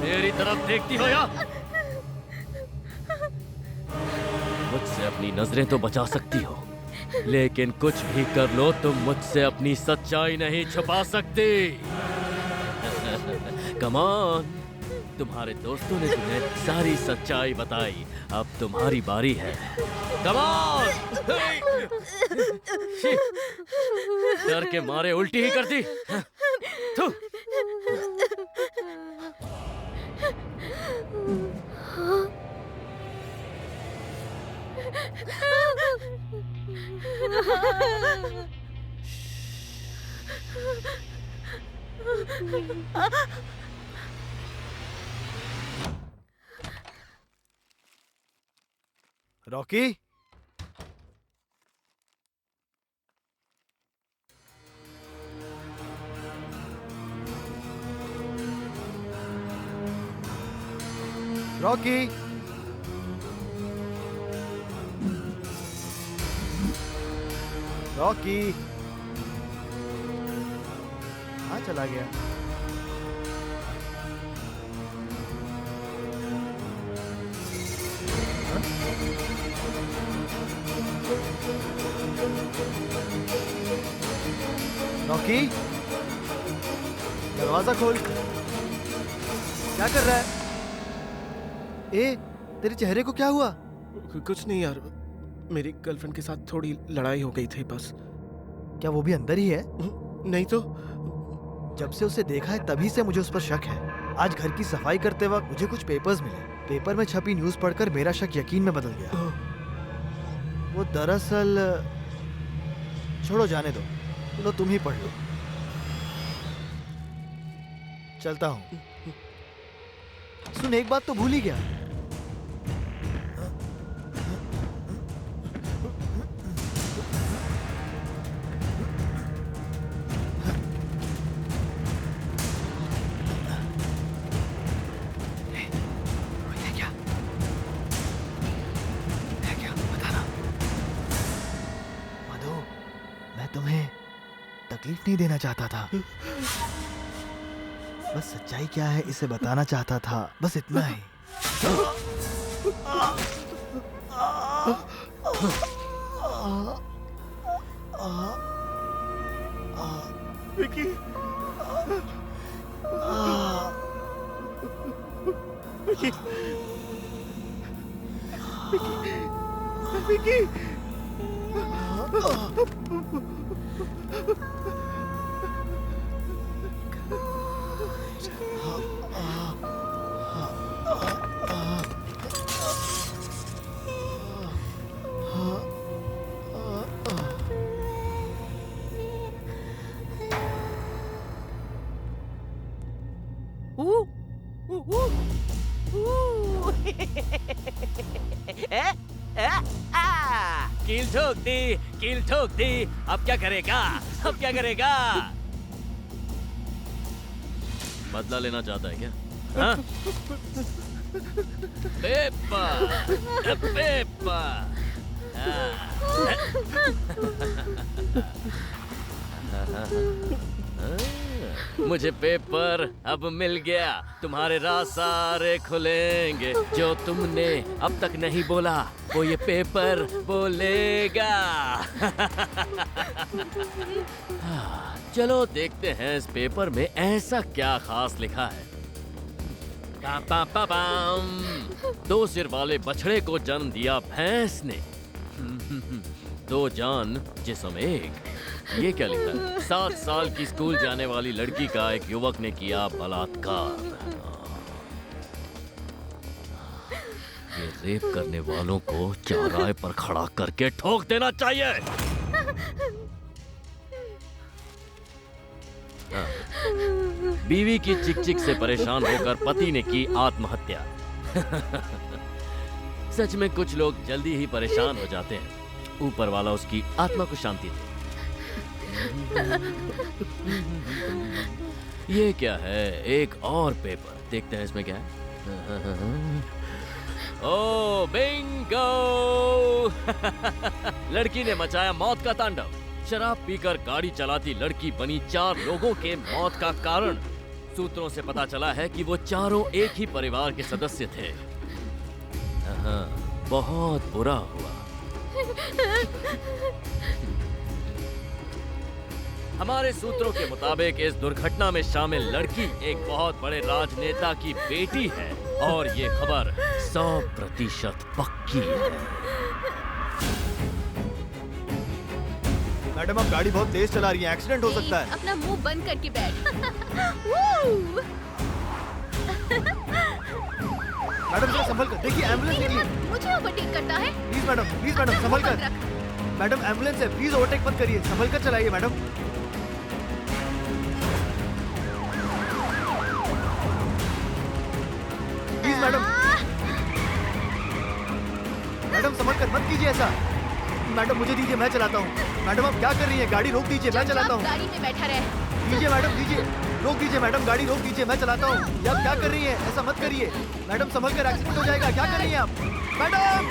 मेरी तरफ देखती हो या? मुझसे अपनी नजरें तो बचा सकती हो, लेकिन कुछ भी कर लो तुम मुझसे अपनी सच्चाई नहीं छुपा सकती। कम ऑन, तुम्हारे दोस्तों ने तुम्हें सारी सच्चाई बताई, अब तुम्हारी बारी है। Come on! डर के मारे उल्टी ही करती। थू। रॉकी, रॉकी, रॉकी, कहाँ चला गया? रॉकी, दरवाजा खोल। क्या कर रहा है? ए, तेरे चेहरे को क्या हुआ? कुछ नहीं यार, मेरी गर्लफ्रेंड के साथ थोड़ी लड़ाई हो गई थी बस। क्या वो भी अंदर ही है? नहीं तो। जब से उसे देखा है तभी से मुझे उस पर शक है। आज घर की सफाई करते वक्त मुझे कुछ पेपर्स मिले। पेपर में छपी न्यूज़ पढ़कर मेरा शक यकीन में बदल गया। वो दरअसल, छोड़ो, जाने दो। लो, तुम ही पढ़ लो। चलता हूँ। सुन, एक बात तो भूल ही गया। तुम्हें तकलीफ नहीं देना चाहता था, बस सच्चाई क्या है इसे बताना चाहता था, बस इतना ही। विकी, विकी, विकी, विकी। कील ठोक दी। अब क्या करेगा? अब क्या करेगा? बदला लेना चाहता है क्या? हाँ? Paper, paper. मुझे पेपर अब मिल गया। तुम्हारे राज सारे खुलेंगे। जो तुमने अब तक नहीं बोला वो ये पेपर बोलेगा। चलो देखते हैं इस पेपर में ऐसा क्या खास लिखा है। दो सिर वाले बछड़े को जन्म दिया भैंस ने। दो जान जिस्म एक। ये क्या लिखा है? 7 साल की स्कूल जाने वाली लड़की का एक युवक ने किया बलात्कार। ये रेप करने वालों को चौराहे पर खड़ा करके ठोक देना चाहिए। बीवी की चिक-चिक से परेशान होकर पति ने की आत्महत्या। सच में कुछ लोग जल्दी ही परेशान हो जाते हैं। ऊपर वाला उसकी आत्मा को शांति दे। ये क्या है? एक और पेपर। देखते हैं इसमें क्या है। ओ बिंगो! लड़की ने मचाया मौत का तांडव। शराब पीकर गाड़ी चलाती लड़की बनी 4 लोगों के मौत का कारण। सूत्रों से पता चला है कि वो चारों एक ही परिवार के सदस्य थे। बहुत बुरा हुआ। हमारे सूत्रों के मुताबिक इस दुर्घटना में शामिल लड़की एक बहुत बड़े राजनेता की बेटी है और ये खबर 100% पक्की है। मैडम आप गाड़ी बहुत तेज चला रही हैं, एक्सीडेंट हो सकता है। अपना मुंह बंद करके बैठ। मैडम जरा संभल कर देखिए, एम्बुलेंस निकली। मुझे ओवरटेक करता है। प्लीज मैडम संभल कर। मैडम एम्बुलेंस है, प्लीज ओवरटेक मत करिए, संभल कर चलाइए मैडम। प्लीज मैडम संभल कर मत कीजिए ऐसा। मैडम मुझे दीजिए, मैं चलाता हूँ। मैडम आप क्या कर रही हैं? गाड़ी रोक दीजिए, मैं चलाता हूँ। गाड़ी में बैठा रहे। दीजिए मैडम, दीजिए, रोक दीजिए मैडम, गाड़ी रोक दीजिए, मैं चलाता हूँ। आप क्या कर रही हैं? ऐसा मत करिए मैडम, संभल कर, एक्सीडेंट हो जाएगा। क्या कर रही हैं आप मैडम?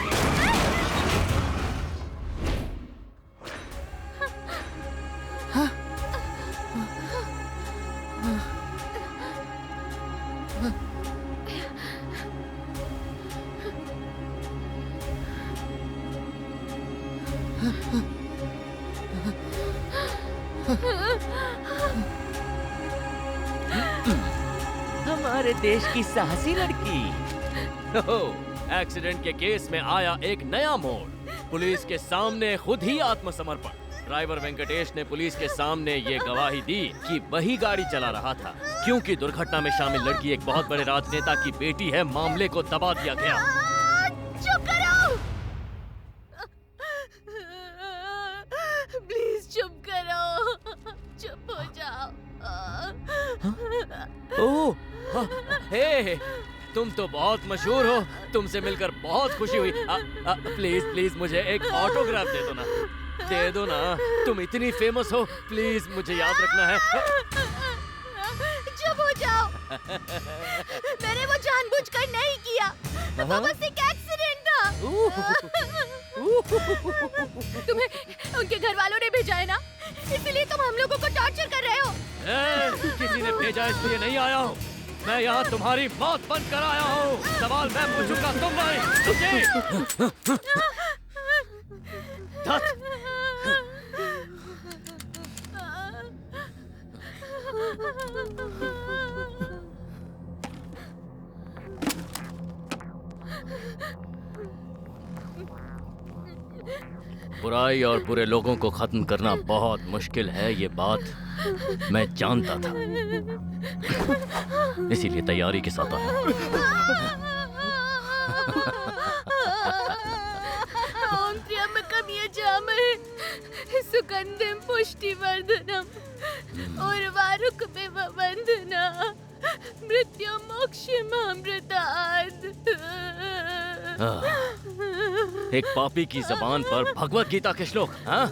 हमारे देश की साहसी लड़की। एक्सीडेंट के केस में आया एक नया मोड़। पुलिस के सामने खुद ही आत्मसमर्पण। ड्राइवर वेंकटेश ने पुलिस के सामने ये गवाही दी कि वही गाड़ी चला रहा था। क्योंकि दुर्घटना में शामिल लड़की एक बहुत बड़े राजनेता की बेटी है, मामले को दबा दिया गया। चुप करो, प्लीज चुप करो, चुप हो जाओ। ओह, हे, तुम तो बहुत मशहूर हो। तुमसे मिलकर बहुत खुशी हुई। प्लीज मुझे एक ऑटोग्राफ दे दो ना, दे दो ना। तुम इतनी फेमस हो, प्लीज मुझे याद रखना है। चुप हो जाओ। मैंने वो जानबूझकर नहीं किया, वो बस एक एक्सीडेंट था। तुम्हें उनके घर वालों ने भेजा है ना, इसलिए तुम हम लोगों को टॉर्चर कर रहे हो। किसी ने भेजा इसलिए नहीं आया हूँ। मैं यहाँ तुम्हारी मौत बंद कर आया हूँ। सवाल मैं पूछूंगा, तुम नहीं। बुराई और बुरे लोगों को खत्म करना बहुत मुश्किल है, ये बात मैं जानता था। इसीलिए तैयारी के साथ आया। ओम त्र्यंबकम यजामहे सुगंधिम पुष्टिवर्धनम उर्वारुकमिव बन्धना मृत्युमोक्षमामृतात्। एक पापी की जबान पर भगवत गीता के श्लोक, हाँ?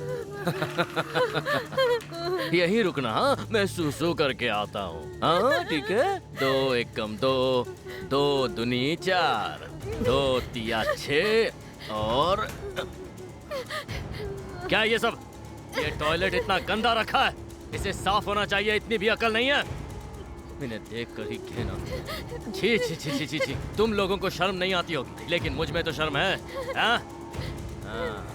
यही रुकना, हाँ? मैं सूसू करके आता हूँ, हाँ? ठीक है? 2 1 कम 2, 2 दूनी 4, 2 तिया 6 और क्या ये सब? ये टॉयलेट इतना गंदा रखा है, इसे साफ होना चाहिए, इतनी भी अकल नहीं है। इन्हें देख कर ही घिन आती। छी छी छी छी छी छी। तुम लोगों को शर्म नहीं आती होगी, लेकिन मुझ में तो शर्म है, हाँ? हाँ।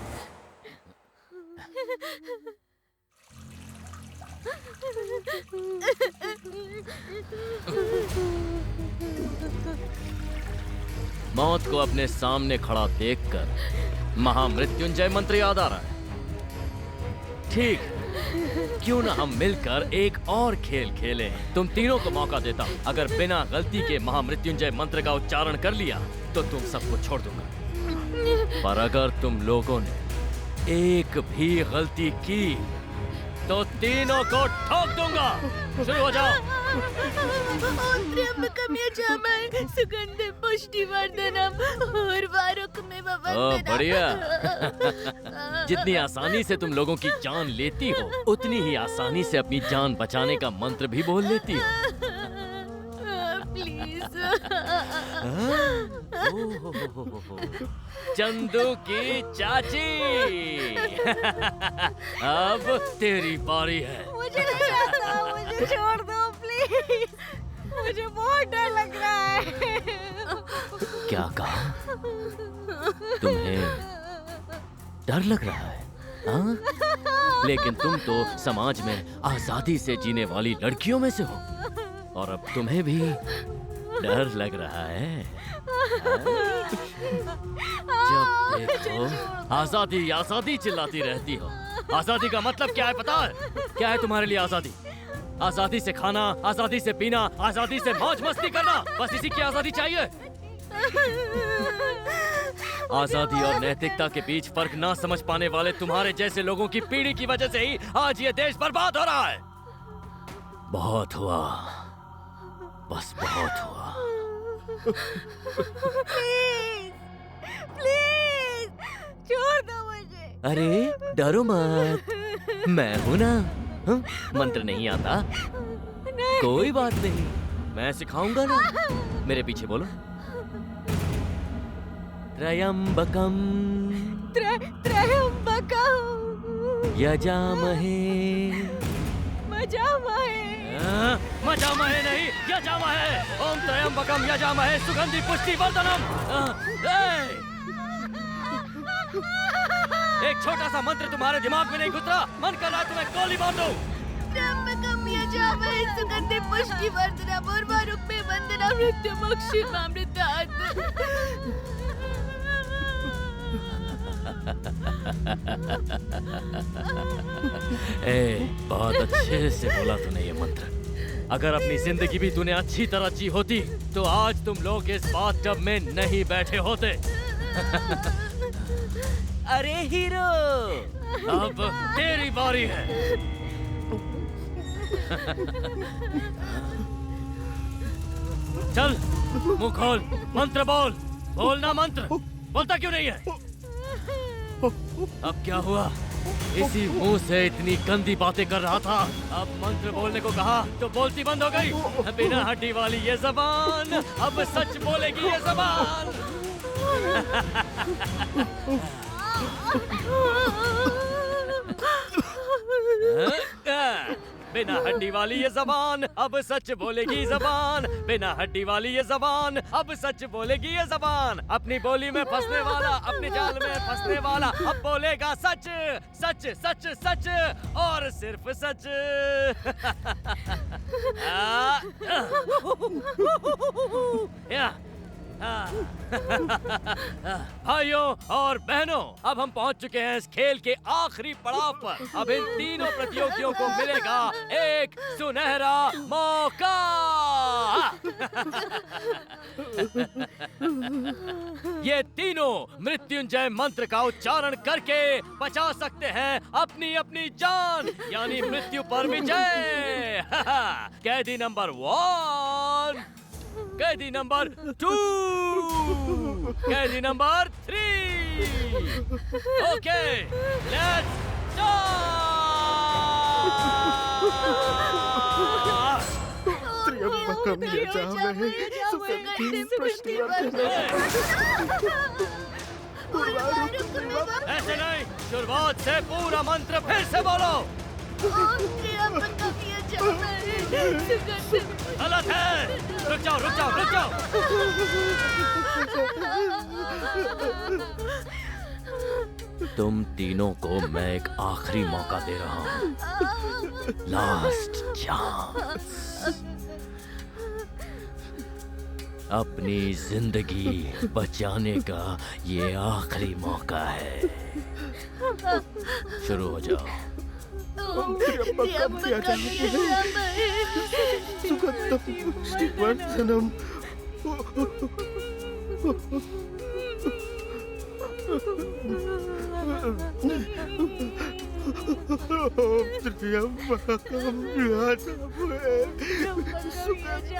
मौत को अपने सामने खड़ा देखकर महामृत्युंजय मंत्र याद आ रहा है। ठीक, क्यों ना हम मिलकर एक और खेल खेलें? तुम तीनों को मौका देता हूं। अगर बिना गलती के महामृत्युंजय मंत्र का उच्चारण कर लिया तो तुम सबको छोड़ दूंगा, पर अगर तुम लोगों ने एक भी गलती की तो तीनों को ठोक दूंगा। शुरू हो जाओ। सुगंधि पुष्टिवर्धनम बढ़िया। जितनी आसानी से तुम लोगों की जान लेती हो, उतनी ही आसानी से अपनी जान बचाने का मंत्र भी बोल लेती हो। प्लीज। चंदू की चाची, अब तेरी बारी है। मुझे नहीं आता, मुझे छोड़ दो प्लीज, मुझे बहुत डर लग रहा है। क्या कहा? तुम्हें डर लग रहा है, हाँ? लेकिन तुम तो समाज में आजादी से जीने वाली लड़कियों में से हो, और अब तुम्हें भी डर लग रहा है। जब देखो आजादी आजादी चिल्लाती रहती हो। आजादी का मतलब क्या है पता है? क्या है तुम्हारे लिए आजादी? आजादी से खाना, आजादी से पीना, आजादी से मौज मस्ती करना, बस इसी की आजादी चाहिए। आजादी और नैतिकता के बीच फर्क ना समझ पाने वाले तुम्हारे जैसे लोगों की पीढ़ी की वजह से ही आज ये देश बर्बाद हो रहा है। बहुत हुआ, बस बहुत हुआ। प्लीज, प्लीज, छोड़ दो मुझे। अरे डरो मत, मैं हूं ना। मंत्र नहीं आता? नहीं। कोई बात नहीं, मैं सिखाऊंगा ना। मेरे पीछे बोलो। त्रयंबकम त्रयंबकम यजामहे मजामहे नहीं, यजामहे। ओम त्रयंबकम यजामहे सुगंधि पुष्टिवर्धनम। एक छोटा सा मंत्र तुम्हारे दिमाग में नहीं घुसरा? मन कर रहा तुम्हें गोली मार दूं। त्र्यंबकम यजामहे सुगंधि पुष्टिवर्धनम उर्वारुकमे वंदना मृत्युमोक्षमामृतात्। बहुत अच्छे से बोला तूने ये मंत्र। अगर अपनी जिंदगी भी तूने अच्छी तरह जी होती तो आज तुम लोग इस बाथटब में नहीं बैठे होते। अरे हीरो, अब तेरी बारी है। चल मुंह खोल, मंत्र बोल। बोलना मंत्र, बोलता क्यों नहीं है? अब क्या हुआ? इसी मुंह से इतनी गंदी बातें कर रहा था, अब मंत्र बोलने को कहा तो बोलती बंद हो गई। बिना हड्डी वाली ये जबान अब सच बोलेगी ये जबान। बिना हड्डी वाली ये जबान अब सच बोलेगी जबान। बिना हड्डी वाली ये जबान अब सच बोलेगी ये जबान। अपनी बोली में फंसने वाला, अपने जाल में फंसने वाला अब बोलेगा सच सच सच सच और सिर्फ सच। भाइयों और बहनों, अब हम पहुंच चुके हैं इस खेल के आखिरी पड़ाव पर। अब इन तीनों प्रतियोगियों को मिलेगा एक सुनहरा मौका। ये तीनों मृत्युंजय मंत्र का उच्चारण करके बचा सकते हैं अपनी अपनी जान, यानी मृत्यु पर विजय। कैदी नंबर 1 कैदी नंबर 2, कैदी नंबर 3। ओके, लेट्स त्र्यंबकम यजामहे सुगंधिं पुष्टिवर्धनम्। ऐसे नहीं, शुरुआत से पूरा मंत्र फिर से बोलो। गलत है, रुक जाओ रुक जाओ रुक जाओ। तुम तीनों को मैं एक आखिरी मौका दे रहा हूँ, लास्ट चांस। अपनी जिंदगी बचाने का ये आखिरी मौका है। शुरू हो जाओ। त्र्यंबकम यजामहे सुगंधिं पुष्टिवर्धनम्। त्र्यंबकम यजामहे सुगंधिं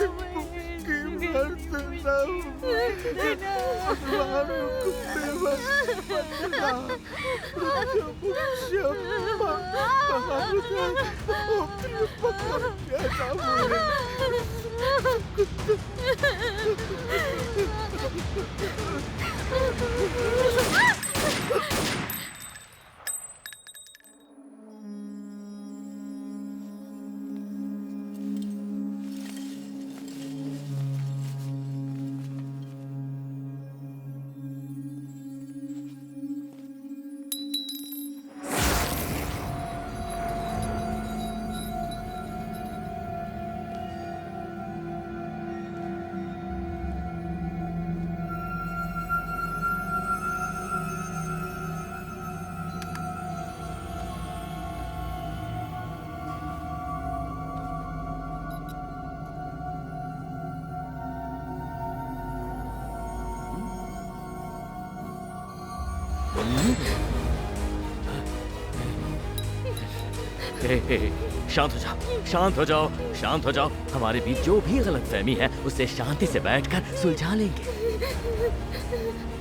शांत हो जाओ, शांत हो जाओ, शांत हो जाओ। हमारे बीच जो भी गलतफहमी है उसे शांति से बैठकर सुलझा लेंगे।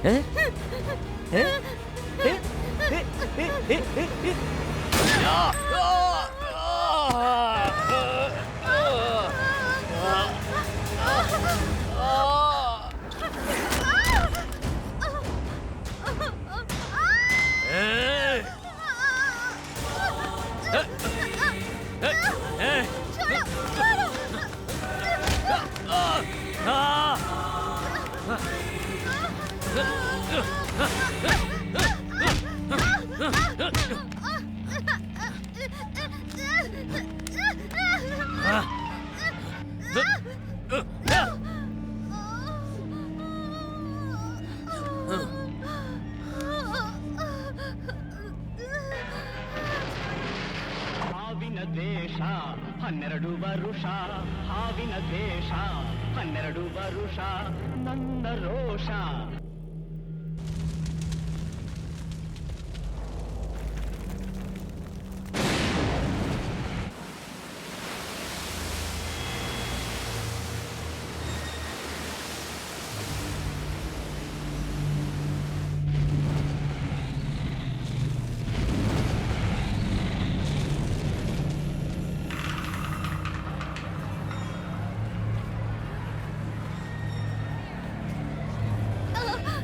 हैं? हैं? हैं? हैं? हैं? हैं? हैं?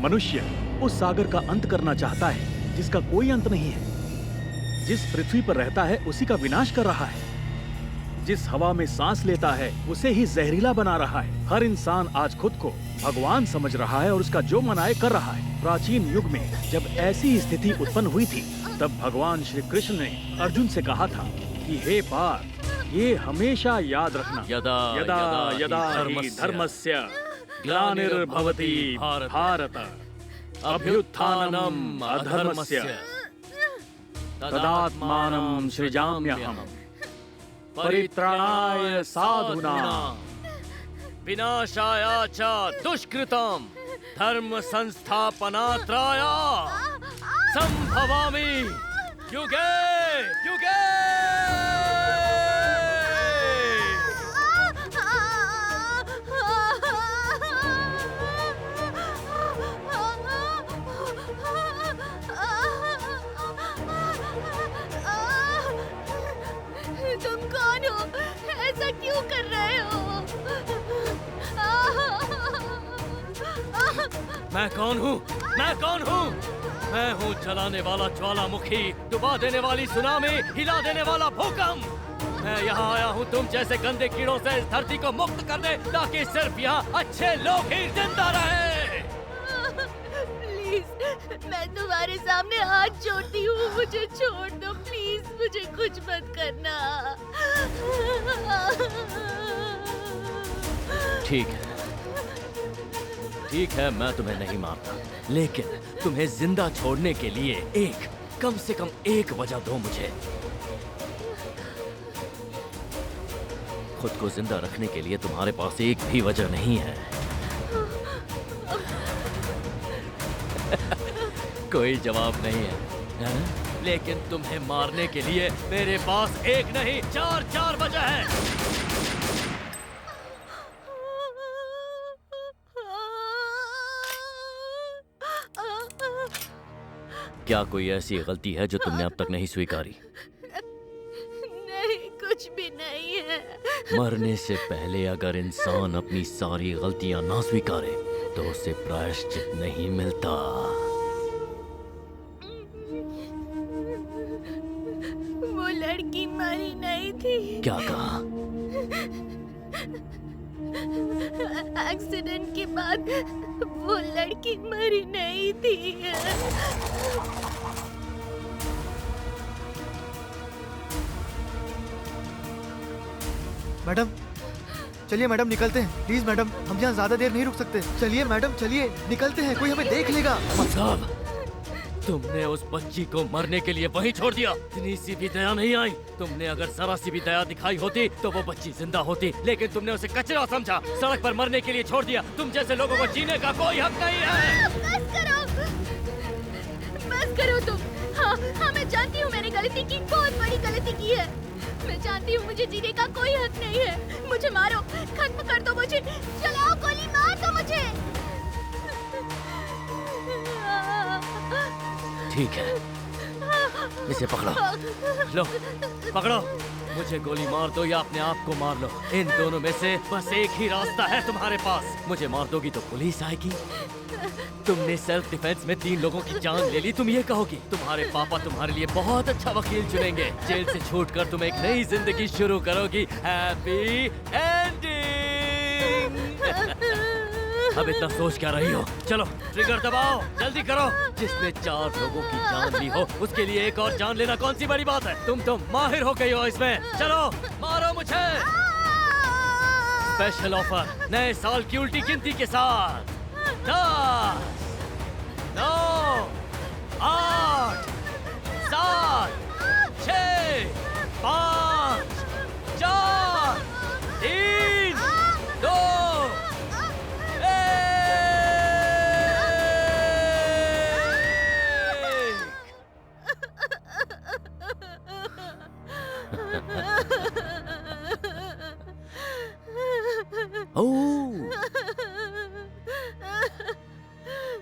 मनुष्य उस सागर का अंत करना चाहता है जिसका कोई अंत नहीं है। जिस पृथ्वी पर रहता है उसी का विनाश कर रहा है। जिस हवा में सांस लेता है उसे ही जहरीला बना रहा है। हर इंसान आज खुद को भगवान समझ रहा है और उसका जो मन आए कर रहा है। प्राचीन युग में जब ऐसी स्थिति उत्पन्न हुई थी तब भगवान श्री कृष्ण ने अर्जुन से कहा था कि हे पार्थ, ये हमेशा याद रखना, यदा यदा यदा हि धर्मस्य ग्लानिर्भवति भारत अभ्युत्थानम् अधर्मस्य तदात्मानं सृजाम्यहम् परित्राणाय साधूनां विनाशाय च दुष्कृतम् धर्म संस्थापनार्थाय संभवामि युगे युगे। मैं कौन हूँ? मैं कौन हूँ? मैं हूँ जलाने वाला ज्वालामुखी, डुबा देने वाली सुनामी, हिला देने वाला भूकंप। मैं यहाँ आया हूँ तुम जैसे गंदे कीड़ों से इस धरती को मुक्त करने, ताकि सिर्फ यहाँ अच्छे लोग ही जिंदा रहे। प्लीज, मैं तुम्हारे सामने हाथ जोड़ती हूँ, मुझे छोड़ दो प्लीज, मुझे कुछ मत करना। ठीक है, ठीक है, मैं तुम्हें नहीं मारता, लेकिन तुम्हें जिंदा छोड़ने के लिए कम से कम एक वजह दो मुझे। खुद को जिंदा रखने के लिए तुम्हारे पास एक भी वजह नहीं है। कोई जवाब नहीं है, लेकिन तुम्हें मारने के लिए मेरे पास एक नहीं, चार वजह है। क्या कोई ऐसी गलती है जो तुमने अब तक नहीं स्वीकारी? नहीं, कुछ भी नहीं है। मरने से पहले अगर इंसान अपनी सारी गलतियां ना स्वीकारे तो उसे प्रायश्चित नहीं मिलता। वो लड़की मरी नहीं थी। क्या कहा? एक्सीडेंट के बाद वो लड़की मरी नहीं थी। मैडम चलिए, मैडम निकलते हैं प्लीज। मैडम हम यहाँ ज्यादा देर नहीं रुक सकते। चलिए मैडम, चलिए निकलते हैं, कोई हमें देख लेगा। मतलब तुमने उस बच्ची को मरने के लिए वहीं छोड़ दिया? इतनी सी भी दया नहीं आई? तुमने अगर जरा सी भी दया दिखाई होती तो वो बच्ची जिंदा होती, लेकिन तुमने उसे कचरा समझा, सड़क पर मरने के लिए छोड़ दिया। तुम जैसे लोगों को जीने का कोई हक नहीं है। बस करो तुम। हाँ, मैं जानती हूँ मैंने गलती की, बहुत बड़ी गलती की है। मैं जानती हूँ मुझे जीने का कोई हक नहीं है। मुझे मारो, खत्म कर दो मुझे, चलाओ गोली मार दो मुझे। ठीक है, इसे पकड़ो। लो, पकड़ो। मुझे गोली मार दो या अपने आप को मार लो, इन दोनों में से बस एक ही रास्ता है तुम्हारे पास। मुझे मार दोगी तो पुलिस आएगी। तुमने सेल्फ डिफेंस में 3 लोगों की जान ले ली, तुम ये कहोगी। तुम्हारे पापा तुम्हारे लिए बहुत अच्छा वकील चुनेंगे। जेल से छूटकर तुम एक नई जिंदगी शुरू करोगी। Happy ending. अब इतना सोच क्या रही हो? चलो ट्रिगर दबाओ, जल्दी करो। जिसने 4 लोगों की जान ली हो उसके लिए एक और जान लेना कौन सी बड़ी बात है? तुम तो माहिर हो गई हो इसमें। चलो मारो मुझे। स्पेशल ऑफर नए साल की उल्टी गिनती के साथ। 10, 9, 8, 7, 6, 5, 4, 3, 2, 1।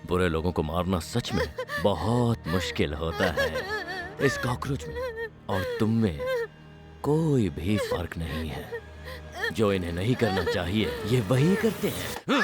बुरे लोगों को मारना सच में बहुत मुश्किल होता है। इस कॉकरोच में और तुम में कोई भी फर्क नहीं है। जो इन्हें नहीं करना चाहिए ये वही करते हैं।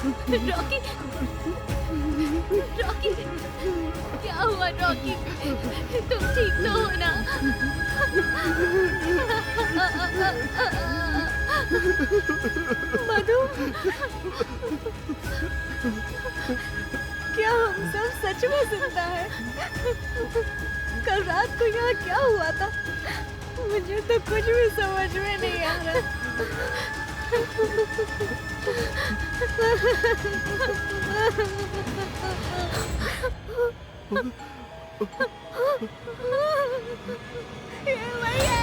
रॉकी, रॉकी, क्या हुआ रॉकी? तुम ठीक तो हो ना? मधु, क्या हम सब सच में जिंदा है? कल रात को यहाँ क्या हुआ था? मुझे तो कुछ भी समझ में नहीं आ रहा। ये भैया!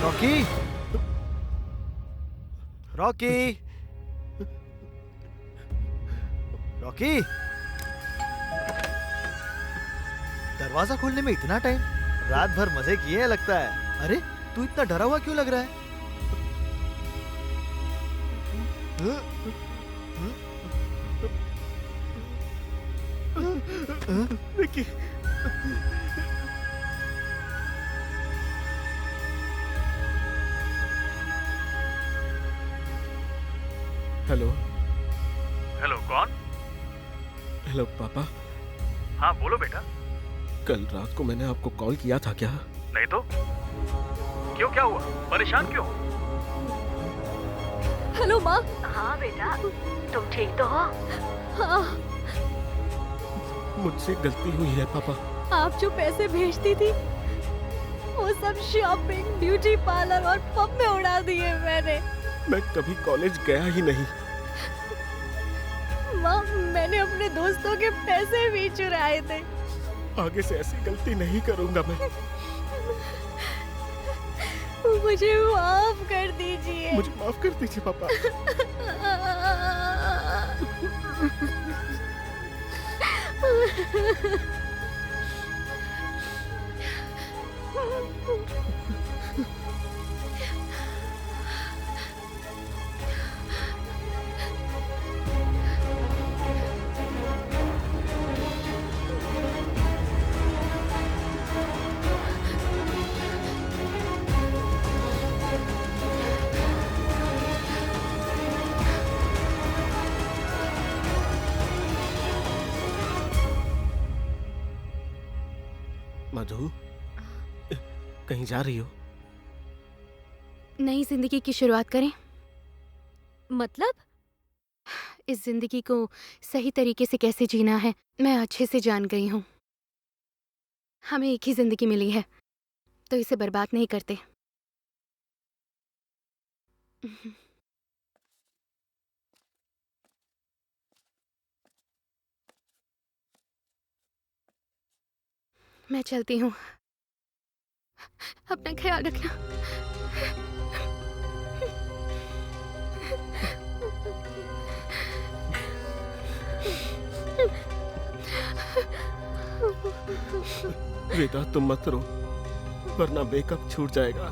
रॉकी, रॉकी, रॉकी, दरवाजा खोलने में इतना टाइम? रात भर मजे किए हैं लगता है। अरे तू इतना डरा हुआ क्यों लग रहा है? विकी, हेलो। हेलो, कौन? हेलो पापा। हाँ बोलो बेटा। कल रात को मैंने आपको कॉल किया था क्या? नहीं तो क्यों, क्या हुआ? परेशान क्यों? हेलो माँ। हाँ बेटा, तुम ठीक तो हो? हाँ। मुझसे गलती हुई है पापा। आप जो पैसे भेजती थी वो सब शॉपिंग, ब्यूटी पार्लर और पब में उड़ा दिए मैंने। मैं कभी कॉलेज गया ही नहीं। माँ, मैंने अपने दोस्तों के पैसे भी चुराए थे। आगे से ऐसी गलती नहीं करूंगा मैं। मुझे माफ कर दीजिए। मुझे माफ कर दीजिए पापा। मधु, कहीं जा रही हो? नई जिंदगी की शुरुआत करें। मतलब? इस जिंदगी को सही तरीके से कैसे जीना है मैं अच्छे से जान गई हूँ। हमें एक ही जिंदगी मिली है तो इसे बर्बाद नहीं करते। मैं चलती हूँ, अपना ख्याल रखना। वेदा, तुम मत रो वरना मेकअप छूट जाएगा।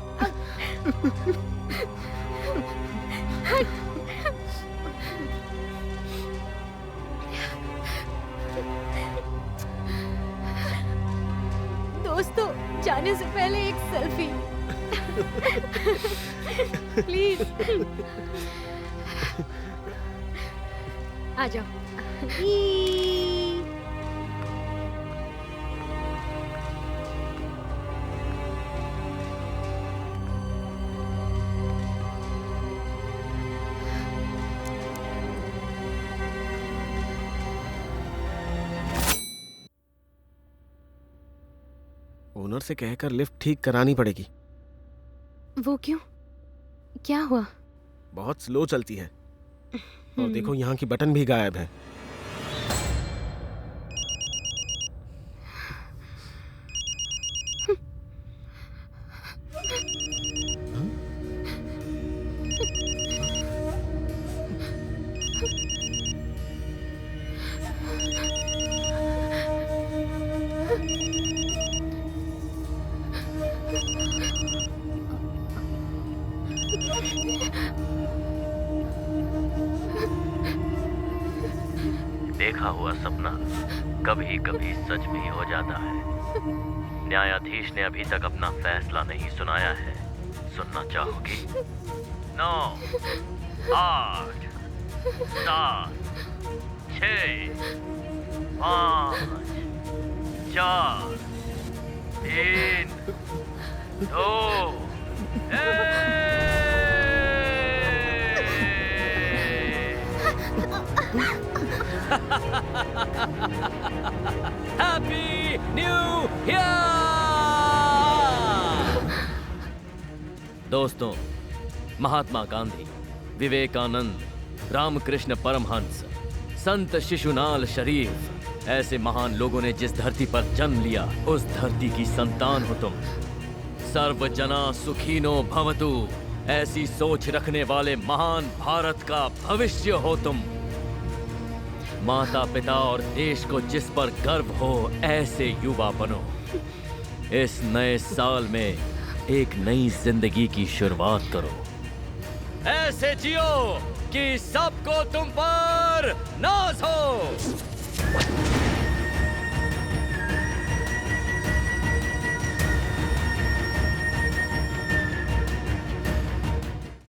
दोस्तों, जाने से पहले एक सेल्फी प्लीज। आ जाओ। ओनर से कहकर लिफ्ट ठीक करानी पड़ेगी। वो क्यों? क्या हुआ? बहुत स्लो चलती है और देखो यहाँ की बटन भी गायब है। देखा हुआ सपना कभी कभी सच भी हो जाता है। न्यायाधीश ने अभी तक अपना फैसला नहीं सुनाया है। सुनना चाहोगी? 9, 8, 7, 6, 5, 4, 3, 2, 1। Happy new year! दोस्तों, महात्मा गांधी, विवेकानंद, रामकृष्ण परमहंस, संत शिशुनाल शरीफ, ऐसे महान लोगों ने जिस धरती पर जन्म लिया, उस धरती की संतान हो तुम। सर्व जना सुखीनो भवतु, ऐसी सोच रखने वाले महान भारत का भविष्य हो तुम। माता पिता और देश को जिस पर गर्व हो, ऐसे युवा बनो। इस नए साल में एक नई जिंदगी की शुरुआत करो। ऐसे जियो कि सबको तुम पर नाज हो।